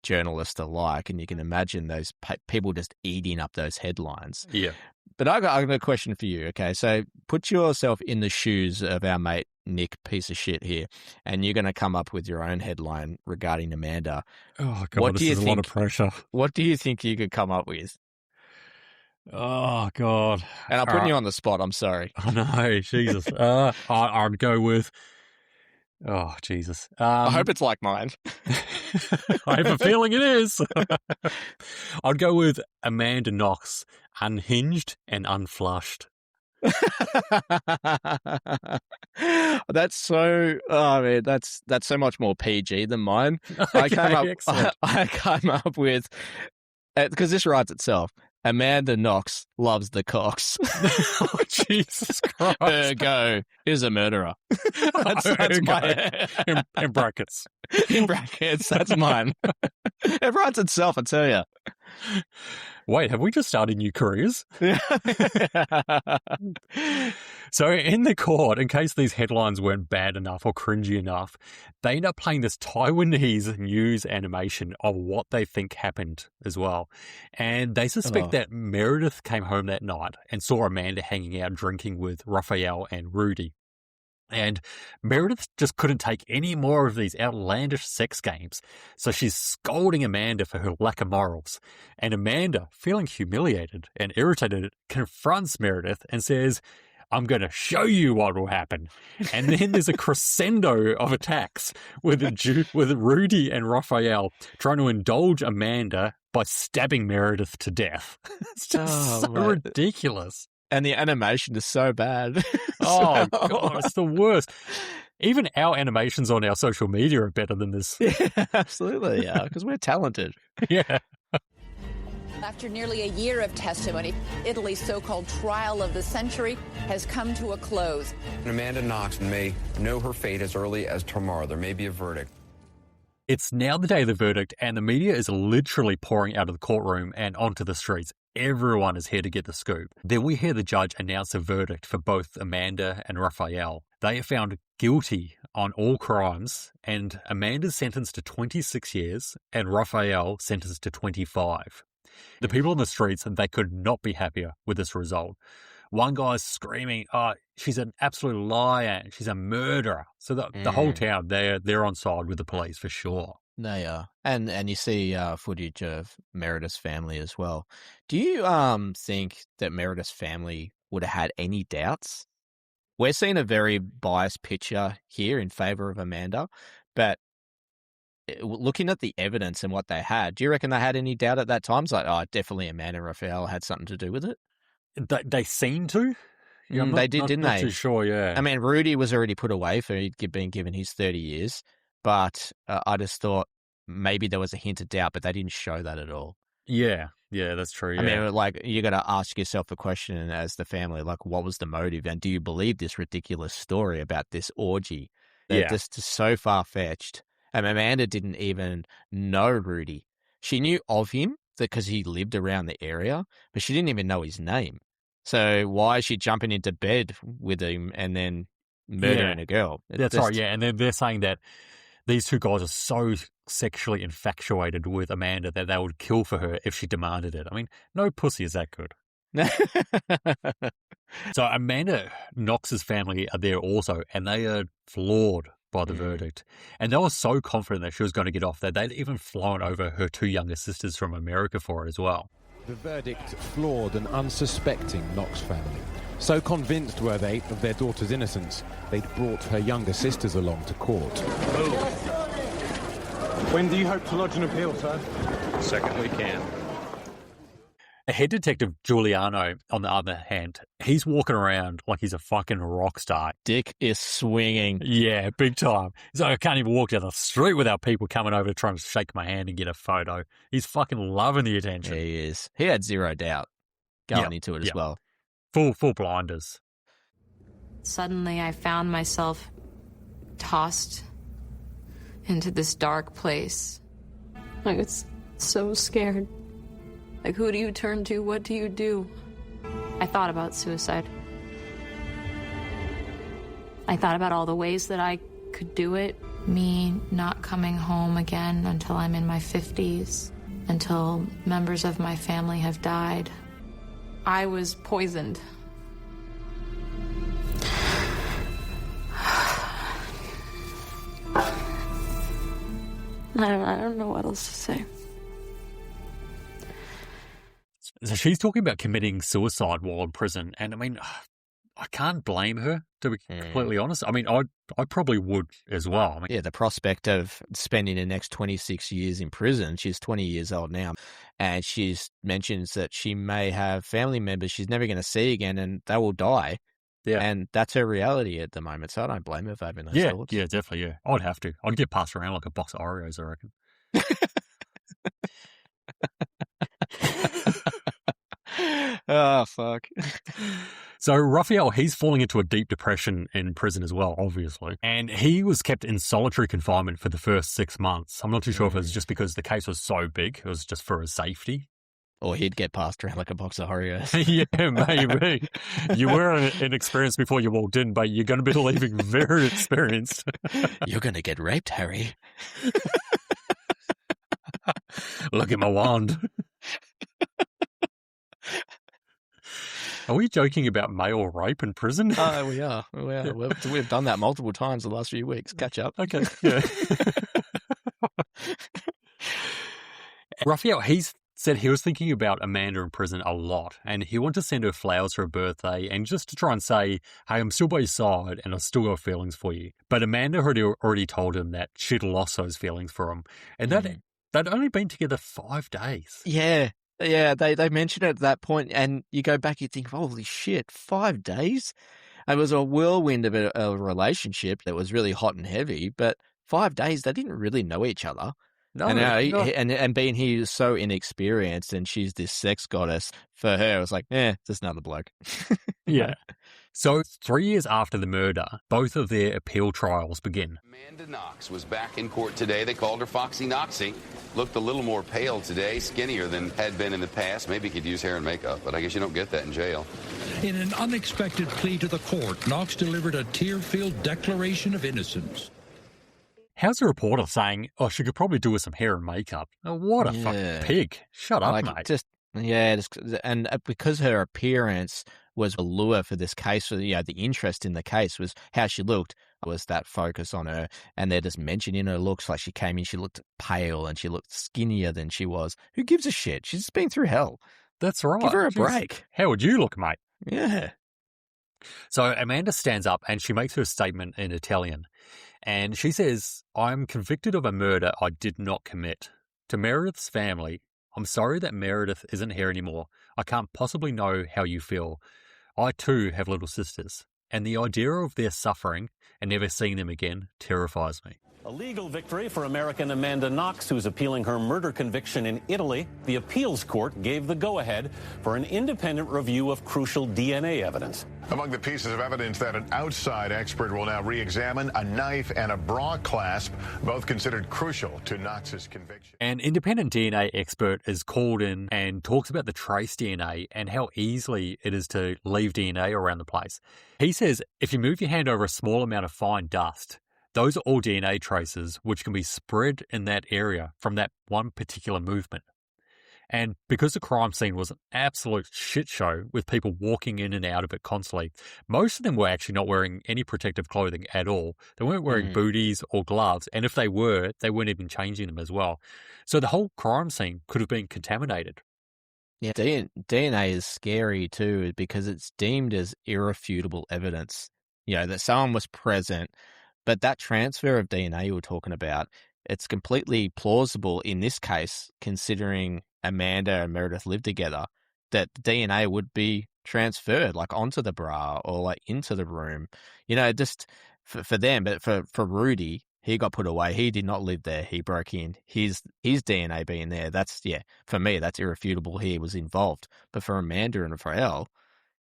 journalists are like, and you can imagine those people just eating up those headlines. Yeah. But I got a question for you. Okay, so put yourself in the shoes of our mate Nick, piece of shit here, and you're going to come up with your own headline regarding Amanda. Oh God, this is a lot of pressure. What do you think you could come up with? Oh God! And I'm putting you on the spot. I'm sorry. I know, Jesus. I'd go with. Oh Jesus! I hope it's like mine. I have a feeling it is. I'd go with Amanda Knox, unhinged and unflushed. That's so. Oh man, that's so much more PG than mine. Okay, I came up with because this writes itself. Amanda Knox loves the cocks. Oh, Jesus Christ. Ergo is a murderer. That's my... in brackets. In brackets, that's mine. It writes itself, I tell you. Wait, have we just started new careers? So in the court, in case these headlines weren't bad enough or cringy enough, they end up playing this Taiwanese news animation of what they think happened as well. And they suspect that Meredith came home that night and saw Amanda hanging out drinking with Raphael and Rudy. And Meredith just couldn't take any more of these outlandish sex games, so she's scolding Amanda for her lack of morals. And Amanda, feeling humiliated and irritated, confronts Meredith and says, "I'm going to show you what will happen." And then there's a crescendo of attacks with Rudy and Raphael trying to indulge Amanda by stabbing Meredith to death. It's just ridiculous. And the animation is so bad. Oh, God, it's the worst. Even our animations on our social media are better than this. Yeah, absolutely, yeah, because we're talented. Yeah. After nearly a year of testimony, Italy's so-called trial of the century has come to a close. Amanda Knox may know her fate as early as tomorrow. There may be a verdict. It's now the day of the verdict, and the media is literally pouring out of the courtroom and onto the streets. Everyone is here to get the scoop. Then we hear the judge announce a verdict for both Amanda and Raphael. They are found guilty on all crimes, and Amanda's sentenced to 26 years, and Raphael sentenced to 25. The people on the streets, they could not be happier with this result. One guy's screaming, "Oh, she's an absolute liar. She's a murderer." So the whole town, they're on side with the police for sure. They are. And you see footage of Meredith's family as well. Do you think that Meredith's family would have had any doubts? We're seeing a very biased picture here in favour of Amanda, but looking at the evidence and what they had, do you reckon they had any doubt at that time? It's like, definitely Amanda and Raphael had something to do with it. They seem to. Yeah, they did, didn't they? Not too sure, yeah. I mean, Rudy was already put away for being given his 30 years, but I just thought maybe there was a hint of doubt, but they didn't show that at all. Yeah, that's true. Yeah. I mean, like, you got to ask yourself a question as the family, like, what was the motive? And do you believe this ridiculous story about this orgy? They're just so far-fetched. And Amanda didn't even know Rudy. She knew of him because he lived around the area, but she didn't even know his name. So why is she jumping into bed with him and then murdering a girl? That's right, yeah. And they're saying that these two guys are so sexually infatuated with Amanda that they would kill for her if she demanded it. I mean, no pussy is that good. So Amanda Knox's family are there also, and they are floored by the verdict. And they were so confident that she was going to get off that they'd even flown over her two younger sisters from America for it as well. The verdict floored an unsuspecting Knox family. So convinced were they of their daughter's innocence, they'd brought her younger sisters along to court. When do you hope to lodge an appeal, sir? The second we can. Head Detective Giuliano, on the other hand, he's walking around like he's a fucking rock star. Dick is swinging. Yeah, big time. He's like, I can't even walk down the street without people coming over to try and shake my hand and get a photo. He's fucking loving the attention. He is. He had zero doubt going into it as well. Full blinders. Suddenly, I found myself tossed into this dark place. I was so scared. Like, who do you turn to? What do you do? I thought about suicide. I thought about all the ways that I could do it. Me not coming home again until I'm in my 50s, until members of my family have died. I was poisoned. I don't know what else to say. So she's talking about committing suicide while in prison, and I mean, I can't blame her, to be completely honest. I mean, I probably would as well. I mean, yeah, the prospect of spending the next 26 years in prison. She's 20 years old now, and she mentions that she may have family members she's never going to see again, and they will die. Yeah, and that's her reality at the moment. So I don't blame her for having those thoughts. Yeah, definitely. Yeah, I'd have to. I'd get passed around like a box of Oreos, I reckon. Oh, fuck. So Raphael, he's falling into a deep depression in prison as well, obviously. And he was kept in solitary confinement for the first 6 months. I'm not too sure if it was just because the case was so big. It was just for his safety. Or he'd get passed around like a box of Oreos. Yeah, maybe. You were inexperienced before you walked in, but you're going to be leaving very experienced. You're going to get raped, Harry. Look at my wand. Are we joking about male rape in prison? Oh, we are. We've done that multiple times the last few weeks. Catch up. Okay. Yeah. Raphael, he's said he was thinking about Amanda in prison a lot, and he wanted to send her flowers for her birthday and just to try and say, hey, I'm still by your side and I've still got feelings for you. But Amanda had already told him that she'd lost those feelings for him, and that they'd only been together 5 days. Yeah. Yeah, they mentioned it at that point, and you go back, you think, holy shit, 5 days? It was a whirlwind of a relationship that was really hot and heavy, but 5 days, they didn't really know each other. No, and being he was so inexperienced and she's this sex goddess, for her, it was like, just another bloke. Yeah. So 3 years after the murder, both of their appeal trials begin. Amanda Knox was back in court today. They called her Foxy Knoxy. Looked a little more pale today, skinnier than had been in the past. Maybe could use hair and makeup, but I guess you don't get that in jail. In an unexpected plea to the court, Knox delivered a tear-filled declaration of innocence. How's the reporter saying, she could probably do with some hair and makeup? Oh, what a fucking pig. Shut up, mate. And because her appearance was a lure for this case, the interest in the case was how she looked, was that focus on her, and they're just mentioning her looks. Like she came in, she looked pale and she looked skinnier than she was. Who gives a shit? She's been through hell. That's right. Give her a break. How would you look, mate? Yeah. So Amanda stands up and she makes her statement in Italian. And she says, I'm convicted of a murder I did not commit. To Meredith's family, I'm sorry that Meredith isn't here anymore. I can't possibly know how you feel. I too have little sisters, and the idea of their suffering and never seeing them again terrifies me. A legal victory for American Amanda Knox, who's appealing her murder conviction in Italy. The appeals court gave the go-ahead for an independent review of crucial DNA evidence. Among the pieces of evidence that an outside expert will now re-examine, a knife and a bra clasp, both considered crucial to Knox's conviction. An independent DNA expert is called in and talks about the trace DNA and how easily it is to leave DNA around the place. He says if you move your hand over a small amount of fine dust, those are all DNA traces which can be spread in that area from that one particular movement. And because the crime scene was an absolute shit show with people walking in and out of it constantly, most of them were actually not wearing any protective clothing at all. They weren't wearing booties or gloves, and if they were, they weren't even changing them as well. So the whole crime scene could have been contaminated. Yeah, DNA is scary too because it's deemed as irrefutable evidence, that someone was present. But that transfer of DNA you were talking about, it's completely plausible in this case, considering Amanda and Meredith lived together. that DNA would be transferred, like onto the bra or like into the room, just for them. But for Rudy, he got put away. He did not live there. He broke in. His DNA being there, for me, that's irrefutable. He was involved. But for Amanda and Raphael,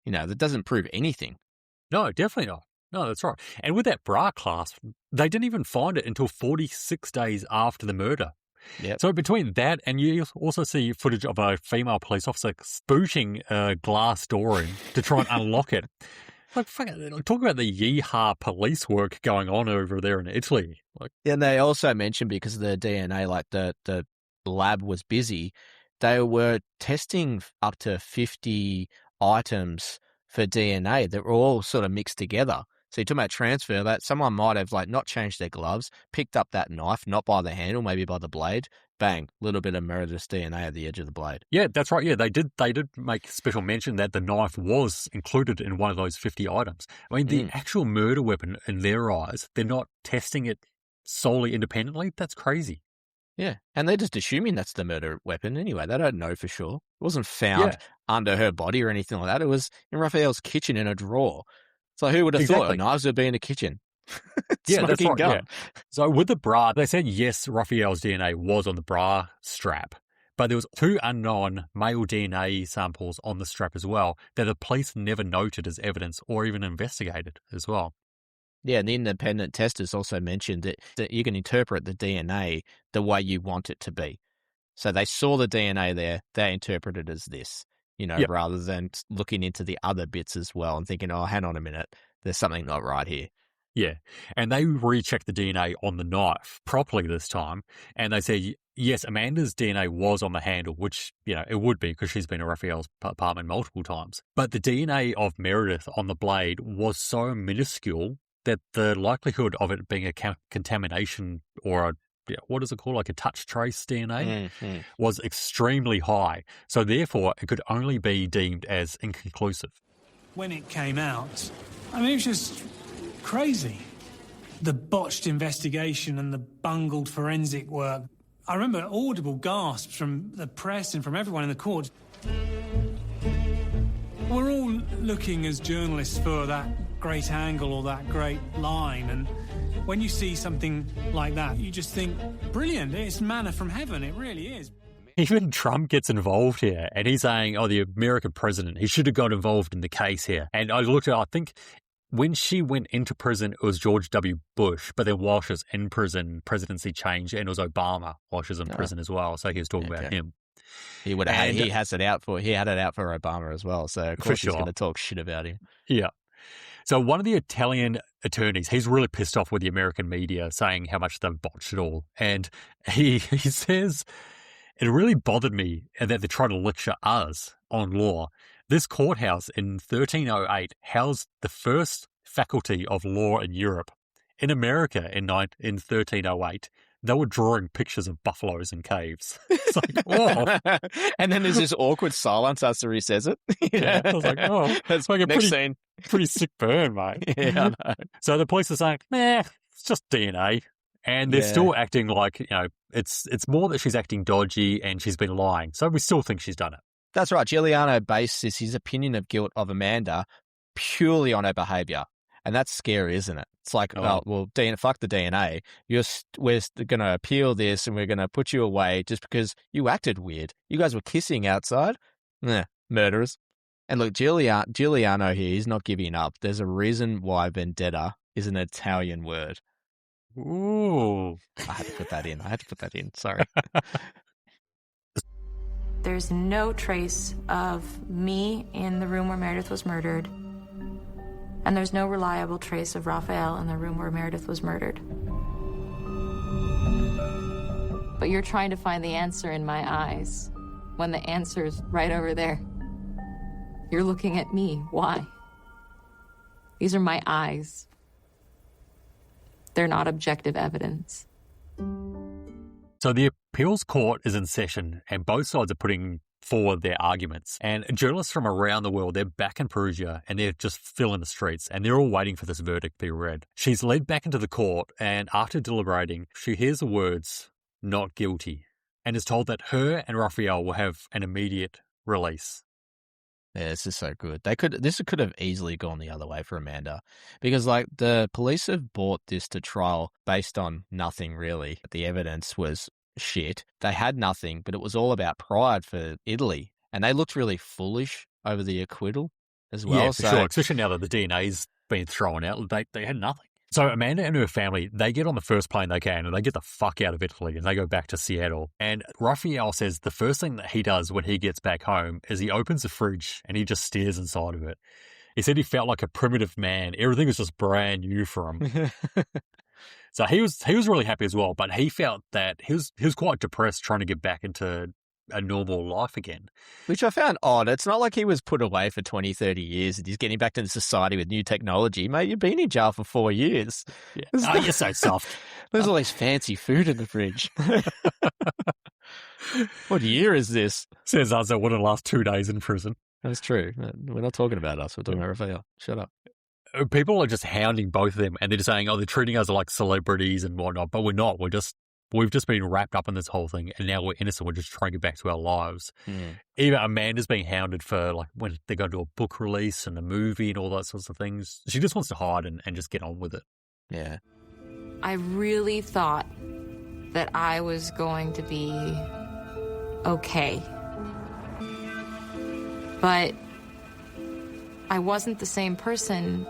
that doesn't prove anything. No, definitely not. No, that's right. And with that bra clasp, they didn't even find it until 46 days after the murder. Yep. So between that and you also see footage of a female police officer spooting a glass door in to try and unlock it. Like, talk about the yeehaw police work going on over there in Italy. And they also mentioned, because of the DNA, like the lab was busy, they were testing up to 50 items for DNA that were all sort of mixed together. So you're talking about transfer, that someone might have not changed their gloves, picked up that knife, not by the handle, maybe by the blade, bang, little bit of Meredith's DNA at the edge of the blade. Yeah, that's right. Yeah, they did make special mention that the knife was included in one of those 50 items. I mean, the actual murder weapon, in their eyes, they're not testing it solely independently. That's crazy. Yeah, and they're just assuming that's the murder weapon anyway. They don't know for sure. It wasn't found under her body or anything like that. It was in Raphael's kitchen in a drawer. So who would have thought knives would be in the kitchen? Yeah, that's right. Yeah. So with the bra, they said, yes, Raphael's DNA was on the bra strap, but there was 2 unknown male DNA samples on the strap as well that the police never noted as evidence or even investigated as well. Yeah, and the independent testers also mentioned that you can interpret the DNA the way you want it to be. So they saw the DNA there, they interpreted it as this, rather than looking into the other bits as well and thinking, oh, hang on a minute, there's something not right here. Yeah, and they rechecked the DNA on the knife properly this time, and they said, yes, Amanda's DNA was on the handle, which, it would be because she's been in Raphael's apartment multiple times. But the DNA of Meredith on the blade was so minuscule that the likelihood of it being a contamination or what is it called, like a touch trace DNA, was extremely high. So therefore, it could only be deemed as inconclusive. When it came out, I mean, it was just crazy. The botched investigation and the bungled forensic work. I remember audible gasps from the press and from everyone in the court. We're all looking as journalists for that great angle or that great line, and when you see something like that, you just think, brilliant, it's manna from heaven, it really is. Even Trump gets involved here, and he's saying, the American president, he should have got involved in the case here. And I looked at, I think, when she went into prison, it was George W. Bush, but then while she was in prison, presidency changed, and it was Obama while she was in prison as well, so he was talking about him. He would have, he had it out for Obama as well, so of course he's going to talk shit about him. Yeah. So one of the Italian attorneys, he's really pissed off with the American media saying how much they've botched it all. And he says, it really bothered me that they're trying to lecture us on law. This courthouse in 1308 housed the first faculty of law in Europe. In America in 1308, they were drawing pictures of buffaloes in caves. It's like, oh. And then there's this awkward silence after he says it. Yeah, I was like, oh, that's like a scene. Pretty sick burn, mate. Yeah, I know. So the police are saying, it's just DNA. And they're still acting like, it's more that she's acting dodgy and she's been lying. So we still think she's done it. That's right. Giuliano bases his opinion of guilt of Amanda purely on her behaviour. And that's scary, isn't it? It's like, fuck the DNA. We're going to appeal this and we're going to put you away just because you acted weird. You guys were kissing outside. Murderers. And look, Giuliano here, he's not giving up. There's a reason why vendetta is an Italian word. Ooh. I had to put that in. Sorry. There's no trace of me in the room where Meredith was murdered. And there's no reliable trace of Raphael in the room where Meredith was murdered. But you're trying to find the answer in my eyes, when the answer's right over there. You're looking at me. Why? These are my eyes. They're not objective evidence. So the appeals court is in session, and both sides are putting forward their arguments. And journalists from around the world, they're back in Perugia and they're just filling the streets and they're all waiting for this verdict to be read. She's led back into the court and after deliberating, she hears the words, "not guilty," and is told that her and Raphael will have an immediate release. Yeah, this is so good. This could have easily gone the other way for Amanda, because like the police have brought this to trial based on nothing really. The evidence was shit. They had nothing, but it was all about pride for Italy, and they looked really foolish over the acquittal as well. Yeah, for sure. Especially now that the DNA's been thrown out, they had nothing. So Amanda and her family, they get on the first plane they can and they get the fuck out of Italy and they go back to Seattle. And Raphael says the first thing that he does when he gets back home is he opens the fridge and he just stares inside of it. He said he felt like a primitive man. Everything was just brand new for him. So he was really happy as well, but he felt that he was quite depressed trying to get back into a normal life again. Which I found odd. It's not like he was put away for 20, 30 years and he's getting back to society with new technology. Mate, you've been in jail for 4 years. Yeah. Oh, you're so soft. There's all this fancy food in the fridge. What year is this? Says us that wouldn't last 2 days in prison. That's true. We're not talking about us. We're talking about Raphael. Shut up. People are just hounding both of them and they're just saying, oh, they're treating us like celebrities and whatnot, but we're not. We've just been wrapped up in this whole thing and now we're innocent. We're just trying to get back to our lives. Even Amanda's being hounded for like when they go to a book release and a movie and all that sorts of things. She just wants to hide and just get on with it. Yeah. I really thought that I was going to be okay. But I wasn't the same person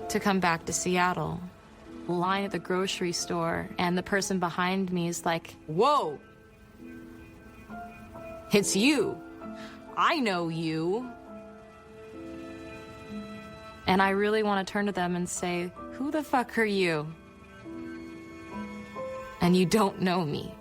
to come back to Seattle. Line at the grocery store and the person behind me is like, whoa, it's you. I know you. And I really want to turn to them and say, who the fuck are you? And you don't know me.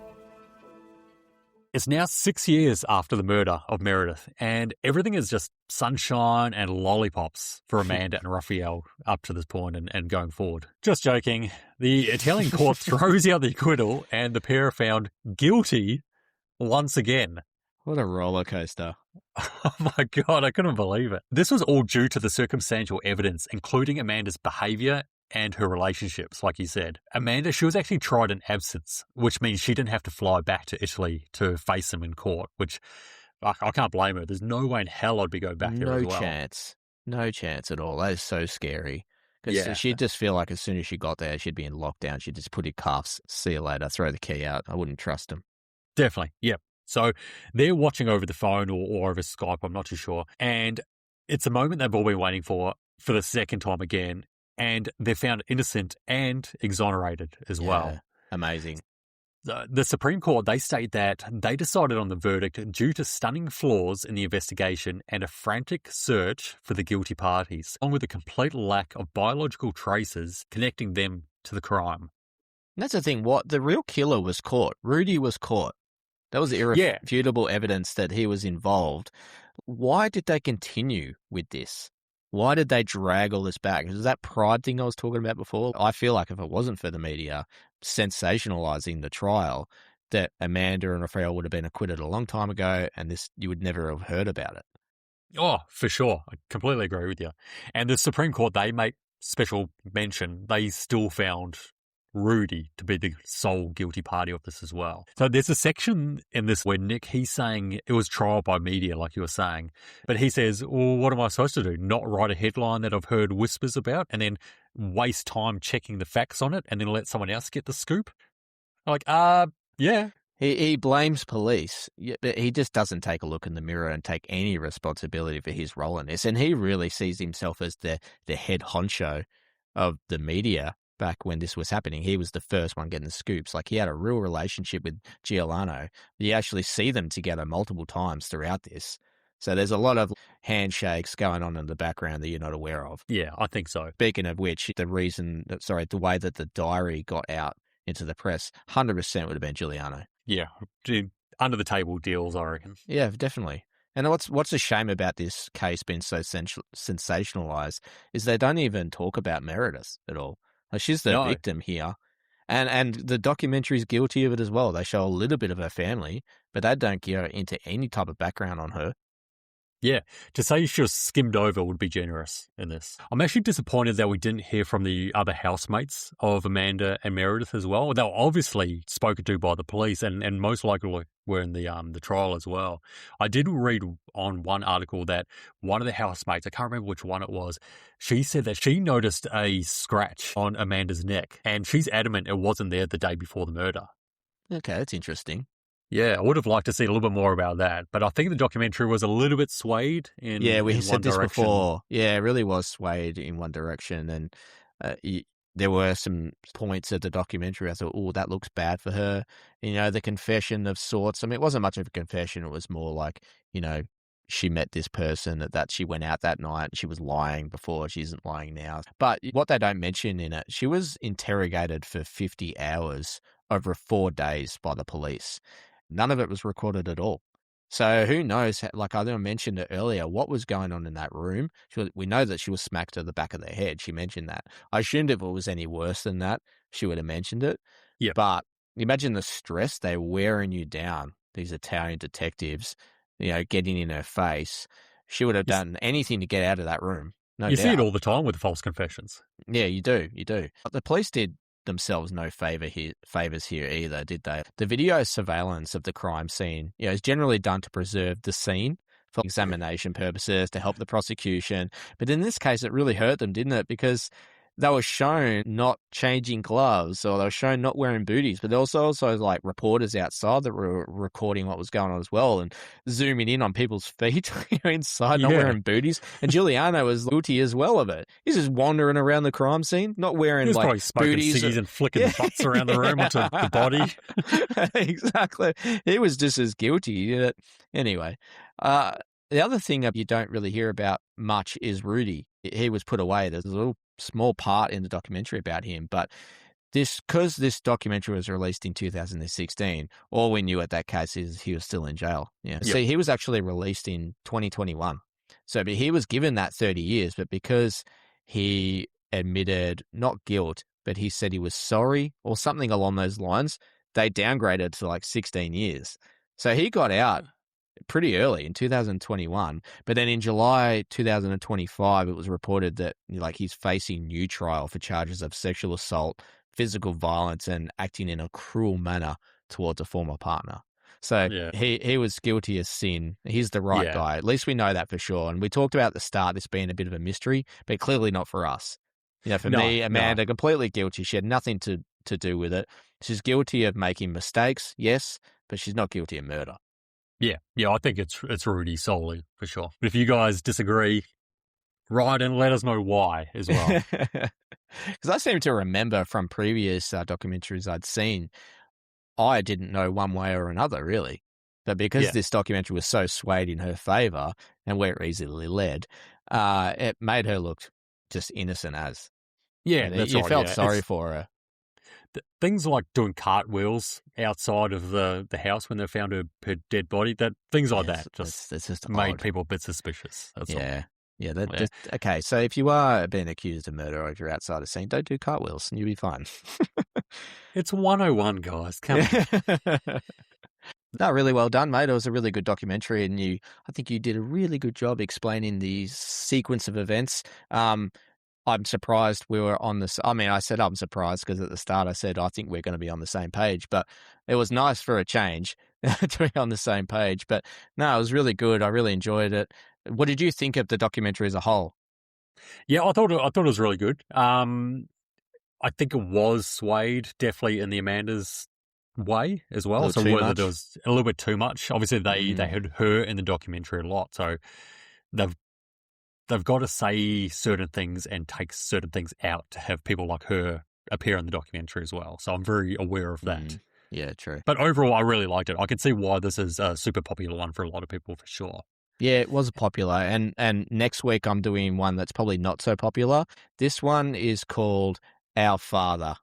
It's now 6 years after the murder of Meredith, and everything is just sunshine and lollipops for Amanda and Raphael up to this point and going forward. Just joking. The Italian court throws out the acquittal, and the pair are found guilty once again. What a roller coaster. Oh my God, I couldn't believe it. This was all due to the circumstantial evidence, including Amanda's behaviour and her relationships, like you said. Amanda, she was actually tried in absence, which means she didn't have to fly back to Italy to face him in court, which I can't blame her. There's no way in hell I'd be going back there as well. No chance at all. That is so scary. Because she'd just feel like as soon as she got there, she'd be in lockdown. She'd just put in cuffs, see you later, throw the key out. I wouldn't trust him. Definitely, yep. So they're watching over the phone or over Skype, I'm not too sure. And it's a moment they've all been waiting for the second time again. And they're found innocent and exonerated as well. Amazing. The Supreme Court, they state that they decided on the verdict due to stunning flaws in the investigation and a frantic search for the guilty parties, along with a complete lack of biological traces connecting them to the crime. And that's the thing. The real killer was caught. Rudy was caught. That was irrefutable evidence that he was involved. Why did they continue with this? Why did they drag all this back? Is that pride thing I was talking about before? I feel like if it wasn't for the media sensationalizing the trial, that Amanda and Raphael would have been acquitted a long time ago, and you would never have heard about it. Oh, for sure. I completely agree with you. And the Supreme Court, they make special mention. They still found Rudy to be the sole guilty party of this as well. So there's a section in this where Nick, he's saying it was trial by media, like you were saying. But he says, well, what am I supposed to do? Not write a headline that I've heard whispers about and then waste time checking the facts on it and then let someone else get the scoop? Like, yeah. He blames police, but he just doesn't take a look in the mirror and take any responsibility for his role in this. And he really sees himself as the head honcho of the media. Back when this was happening, he was the first one getting the scoops. Like, he had a real relationship with Giuliano. You actually see them together multiple times throughout this. So there's a lot of handshakes going on in the background that you're not aware of. Yeah, I think so. Speaking of which, the way that the diary got out into the press, 100% would have been Giuliano. Yeah, under the table deals, I reckon. Yeah, definitely. And what's a shame about this case being so sensationalized is they don't even talk about Meredith at all. She's the victim here. And the documentary's guilty of it as well. They show a little bit of her family, but they don't go into any type of background on her. Yeah, to say she was skimmed over would be generous in this. I'm actually disappointed that we didn't hear from the other housemates of Amanda and Meredith as well. They were obviously spoken to by the police and most likely were in the trial as well. I did read on one article that one of the housemates, I can't remember which one it was, she said that she noticed a scratch on Amanda's neck and she's adamant it wasn't there the day before the murder. Okay, that's interesting. Yeah, I would have liked to see a little bit more about that, but I think the documentary was a little bit swayed in we in said one this direction. before. Yeah, it really was swayed in one direction, and there were some points of the documentary I thought, oh, that looks bad for her. You know, the confession of sorts. I mean, it wasn't much of a confession. It was more like, you know, she met this person, that she went out that night and she was lying before. She isn't lying now. But what they don't mention in it, she was interrogated for 50 hours over 4 days by the police. None of it was recorded at all. So who knows, like I mentioned it earlier, what was going on in that room. We know that she was smacked to the back of the head. She mentioned that. I assumed if it was any worse than that, she would have mentioned it. Yeah. But imagine the stress. They're wearing you down, these Italian detectives, you know, getting in her face. She would have done anything to get out of that room. No You doubt. see it all the time with false confessions. Yeah, you do. But the police did themselves no favors here either, did they? The video surveillance of the crime scene, is generally done to preserve the scene for examination purposes, to help the prosecution. But in this case, it really hurt them, didn't it? Because they were shown not changing gloves, or they were shown not wearing booties, but there was also like reporters outside that were recording what was going on as well and zooming in on people's feet inside, not wearing booties. And Giuliano was guilty as well of it. He's just wandering around the crime scene, not wearing He was like probably smoking booties ciggies and flicking butts around the room onto the body. Exactly. He was just as guilty. Anyway, the other thing you don't really hear about much is Rudy. He was put away. There's a little small part in the documentary about him, but because this documentary was released in 2016, all we knew at that case is he was still in jail. Yeah. Yep. See, he was actually released in 2021. So but he was given that 30 years, but because he admitted not guilt, but he said he was sorry or something along those lines, they downgraded to like 16 years. So he got out pretty early in 2021, but then in July 2025, it was reported that he's facing new trial for charges of sexual assault, physical violence, and acting in a cruel manner towards a former partner. So he was guilty of sin. He's the right guy. At least we know that for sure. And we talked about at the start this being a bit of a mystery, but clearly not for us. For me, Amanda, completely guilty. She had nothing to do with it. She's guilty of making mistakes, yes, but she's not guilty of murder. Yeah, I think it's Rudy solely, for sure. But if you guys disagree, write and let us know why as well. Because I seem to remember from previous documentaries I'd seen, I didn't know one way or another, really. But because this documentary was so swayed in her favour and where it easily led, it made her look just innocent as. Yeah, and that's you right. felt sorry for her. Things like doing cartwheels outside of the house when they found her dead body, things like that just made people a bit suspicious. That's all. Yeah. Okay, so if you are being accused of murder or if you're outside a scene, don't do cartwheels and you'll be fine. It's 101, guys. Come on. No, really well done, mate. It was a really good documentary, and I think you did a really good job explaining the sequence of events. I'm surprised we were on this. I mean, I said I'm surprised because at the start I said I think we're going to be on the same page, but it was nice for a change to be on the same page. But no, it was really good. I really enjoyed it. What did you think of the documentary as a whole? Yeah, I thought it was really good. I think it was swayed definitely in the Amanda's way as well. So whether there was a little bit too much. Obviously, they had her in the documentary a lot, so they've got to say certain things and take certain things out to have people like her appear in the documentary as well. So I'm very aware of that. Yeah, true. But overall, I really liked it. I can see why this is a super popular one for a lot of people for sure. Yeah, it was popular. And next week I'm doing one that's probably not so popular. This one is called Our Father,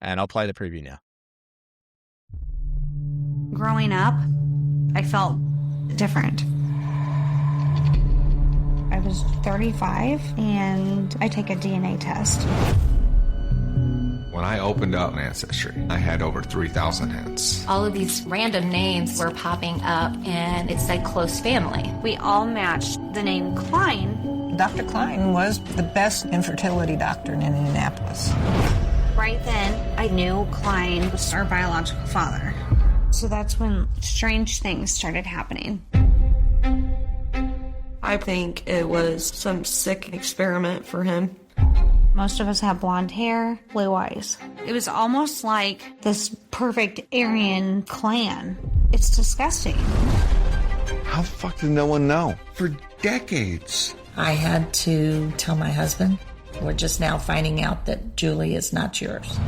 and I'll play the preview now. Growing up, I felt different. I was 35 and I take a DNA test. When I opened up Ancestry, I had over 3,000 hits. All of these random names were popping up, and it said close family. We all matched the name Klein. Dr. Klein was the best infertility doctor in Indianapolis. Right then, I knew Klein was our biological father. So that's when strange things started happening. I think it was some sick experiment for him. Most of us have blonde hair, blue eyes. It was almost like this perfect Aryan clan. It's disgusting. How the fuck did no one know? For decades. I had to tell my husband, we're just now finding out that Julie is not yours.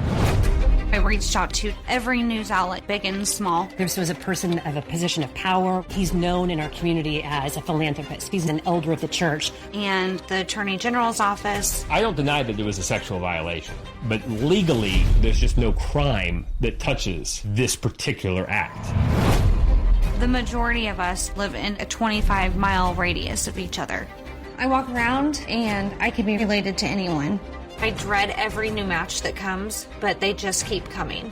I reached out to every news outlet, big and small. This was a person of a position of power. He's known in our community as a philanthropist. He's an elder of the church. And the Attorney General's office. I don't deny that there was a sexual violation, but legally, there's just no crime that touches this particular act. The majority of us live in a 25-mile radius of each other. I walk around and I can be related to anyone. I dread every new match that comes, but they just keep coming.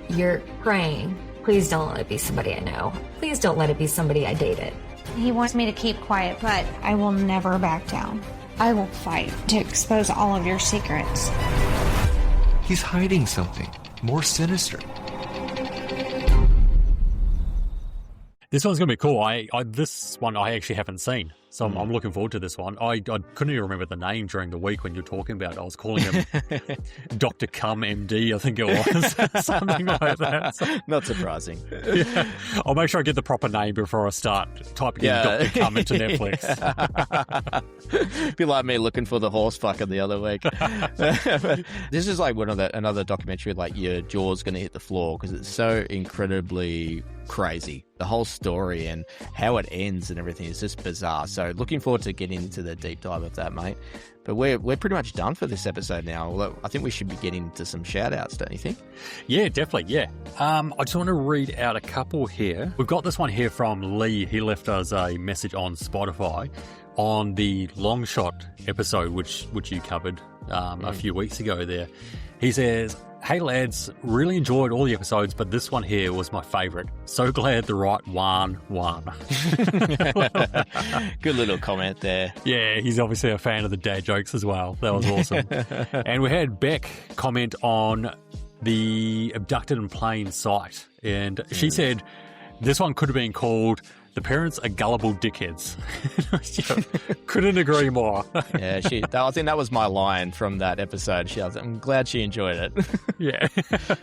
You're praying, please don't let it be somebody I know. Please don't let it be somebody I dated. He wants me to keep quiet, but I will never back down. I will fight to expose all of your secrets. He's hiding something more sinister. This one's going to be cool. This one I actually haven't seen, so I'm looking forward to this one. I couldn't even remember the name during the week when you were talking about it. I was calling him Dr. Cum MD, I think it was, something like that. So, not surprising. Yeah. I'll make sure I get the proper name before I start typing in Dr. Cum into Netflix. Be like me looking for the horse fucker the other week. This is like another documentary, like your jaw's going to hit the floor because it's so incredibly crazy. The whole story and how it ends and everything is just bizarre. So looking forward to getting into the deep dive of that, mate. But we're pretty much done for this episode now. Although I think we should be getting into some shout outs, don't you think? Yeah, definitely, yeah. I just want to read out a couple here. We've got this one here from Lee. He left us a message on Spotify on the long shot episode, which you covered a few weeks ago there. He says, "Hey lads, really enjoyed all the episodes, but this one here was my favourite. So glad the right one won." Good little comment there. Yeah, he's obviously a fan of the dad jokes as well. That was awesome. And we had Beck comment on the Abducted in Plain Sight. And she said, this one could have been called The Parents Are Gullible Dickheads. Couldn't agree more. Yeah, I think that was my line from that episode. I'm glad she enjoyed it. Yeah.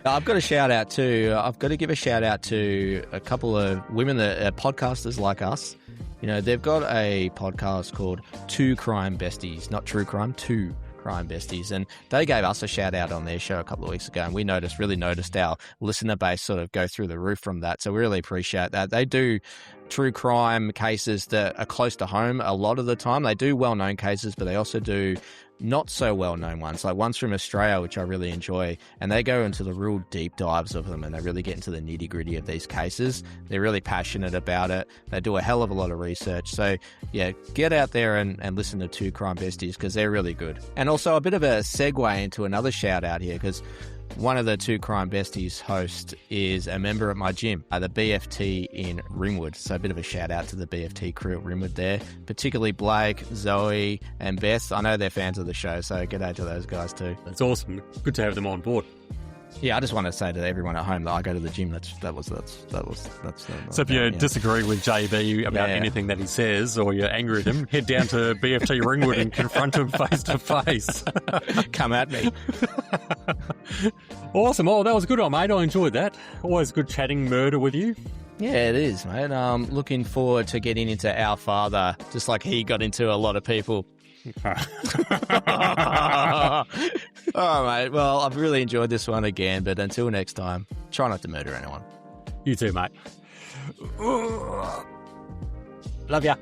I've got a shout out too. I've got to give a shout out to a couple of women that are podcasters like us. You know, they've got a podcast called Two Crime Besties, not True Crime, Two Crime Besties, and they gave us a shout out on their show a couple of weeks ago, and we really noticed our listener base sort of go through the roof from that. So we really appreciate that. They do true crime cases that are close to home a lot of the time. They do well-known cases, but they also do not so well-known ones, like ones from Australia, which I really enjoy, and they go into the real deep dives of them, and they really get into the nitty-gritty of these cases. They're really passionate about it. They do a hell of a lot of research. So, yeah, get out there and listen to Two Crime Besties because they're really good. And also a bit of a segue into another shout-out here because one of the Two Crime Besties hosts is a member at my gym, the BFT in Ringwood. So a bit of a shout out to the BFT crew at Ringwood there, particularly Blake, Zoe and Beth. I know they're fans of the show, so g'day to those guys too. That's awesome. Good to have them on board. Yeah, I just want to say to everyone at home that I go to the gym. That's. So if you disagree with JB about anything that he says, or you're angry at him, head down to BFT Ringwood and confront him face to face. Come at me. Awesome. Oh, that was a good one, mate. I enjoyed that. Always good chatting murder with you. Yeah, it is, mate. Looking forward to getting into Our Father, just like he got into a lot of people. All right, mate. Well, I've really enjoyed this one again, but until next time, try not to murder anyone. You too, mate. Love ya.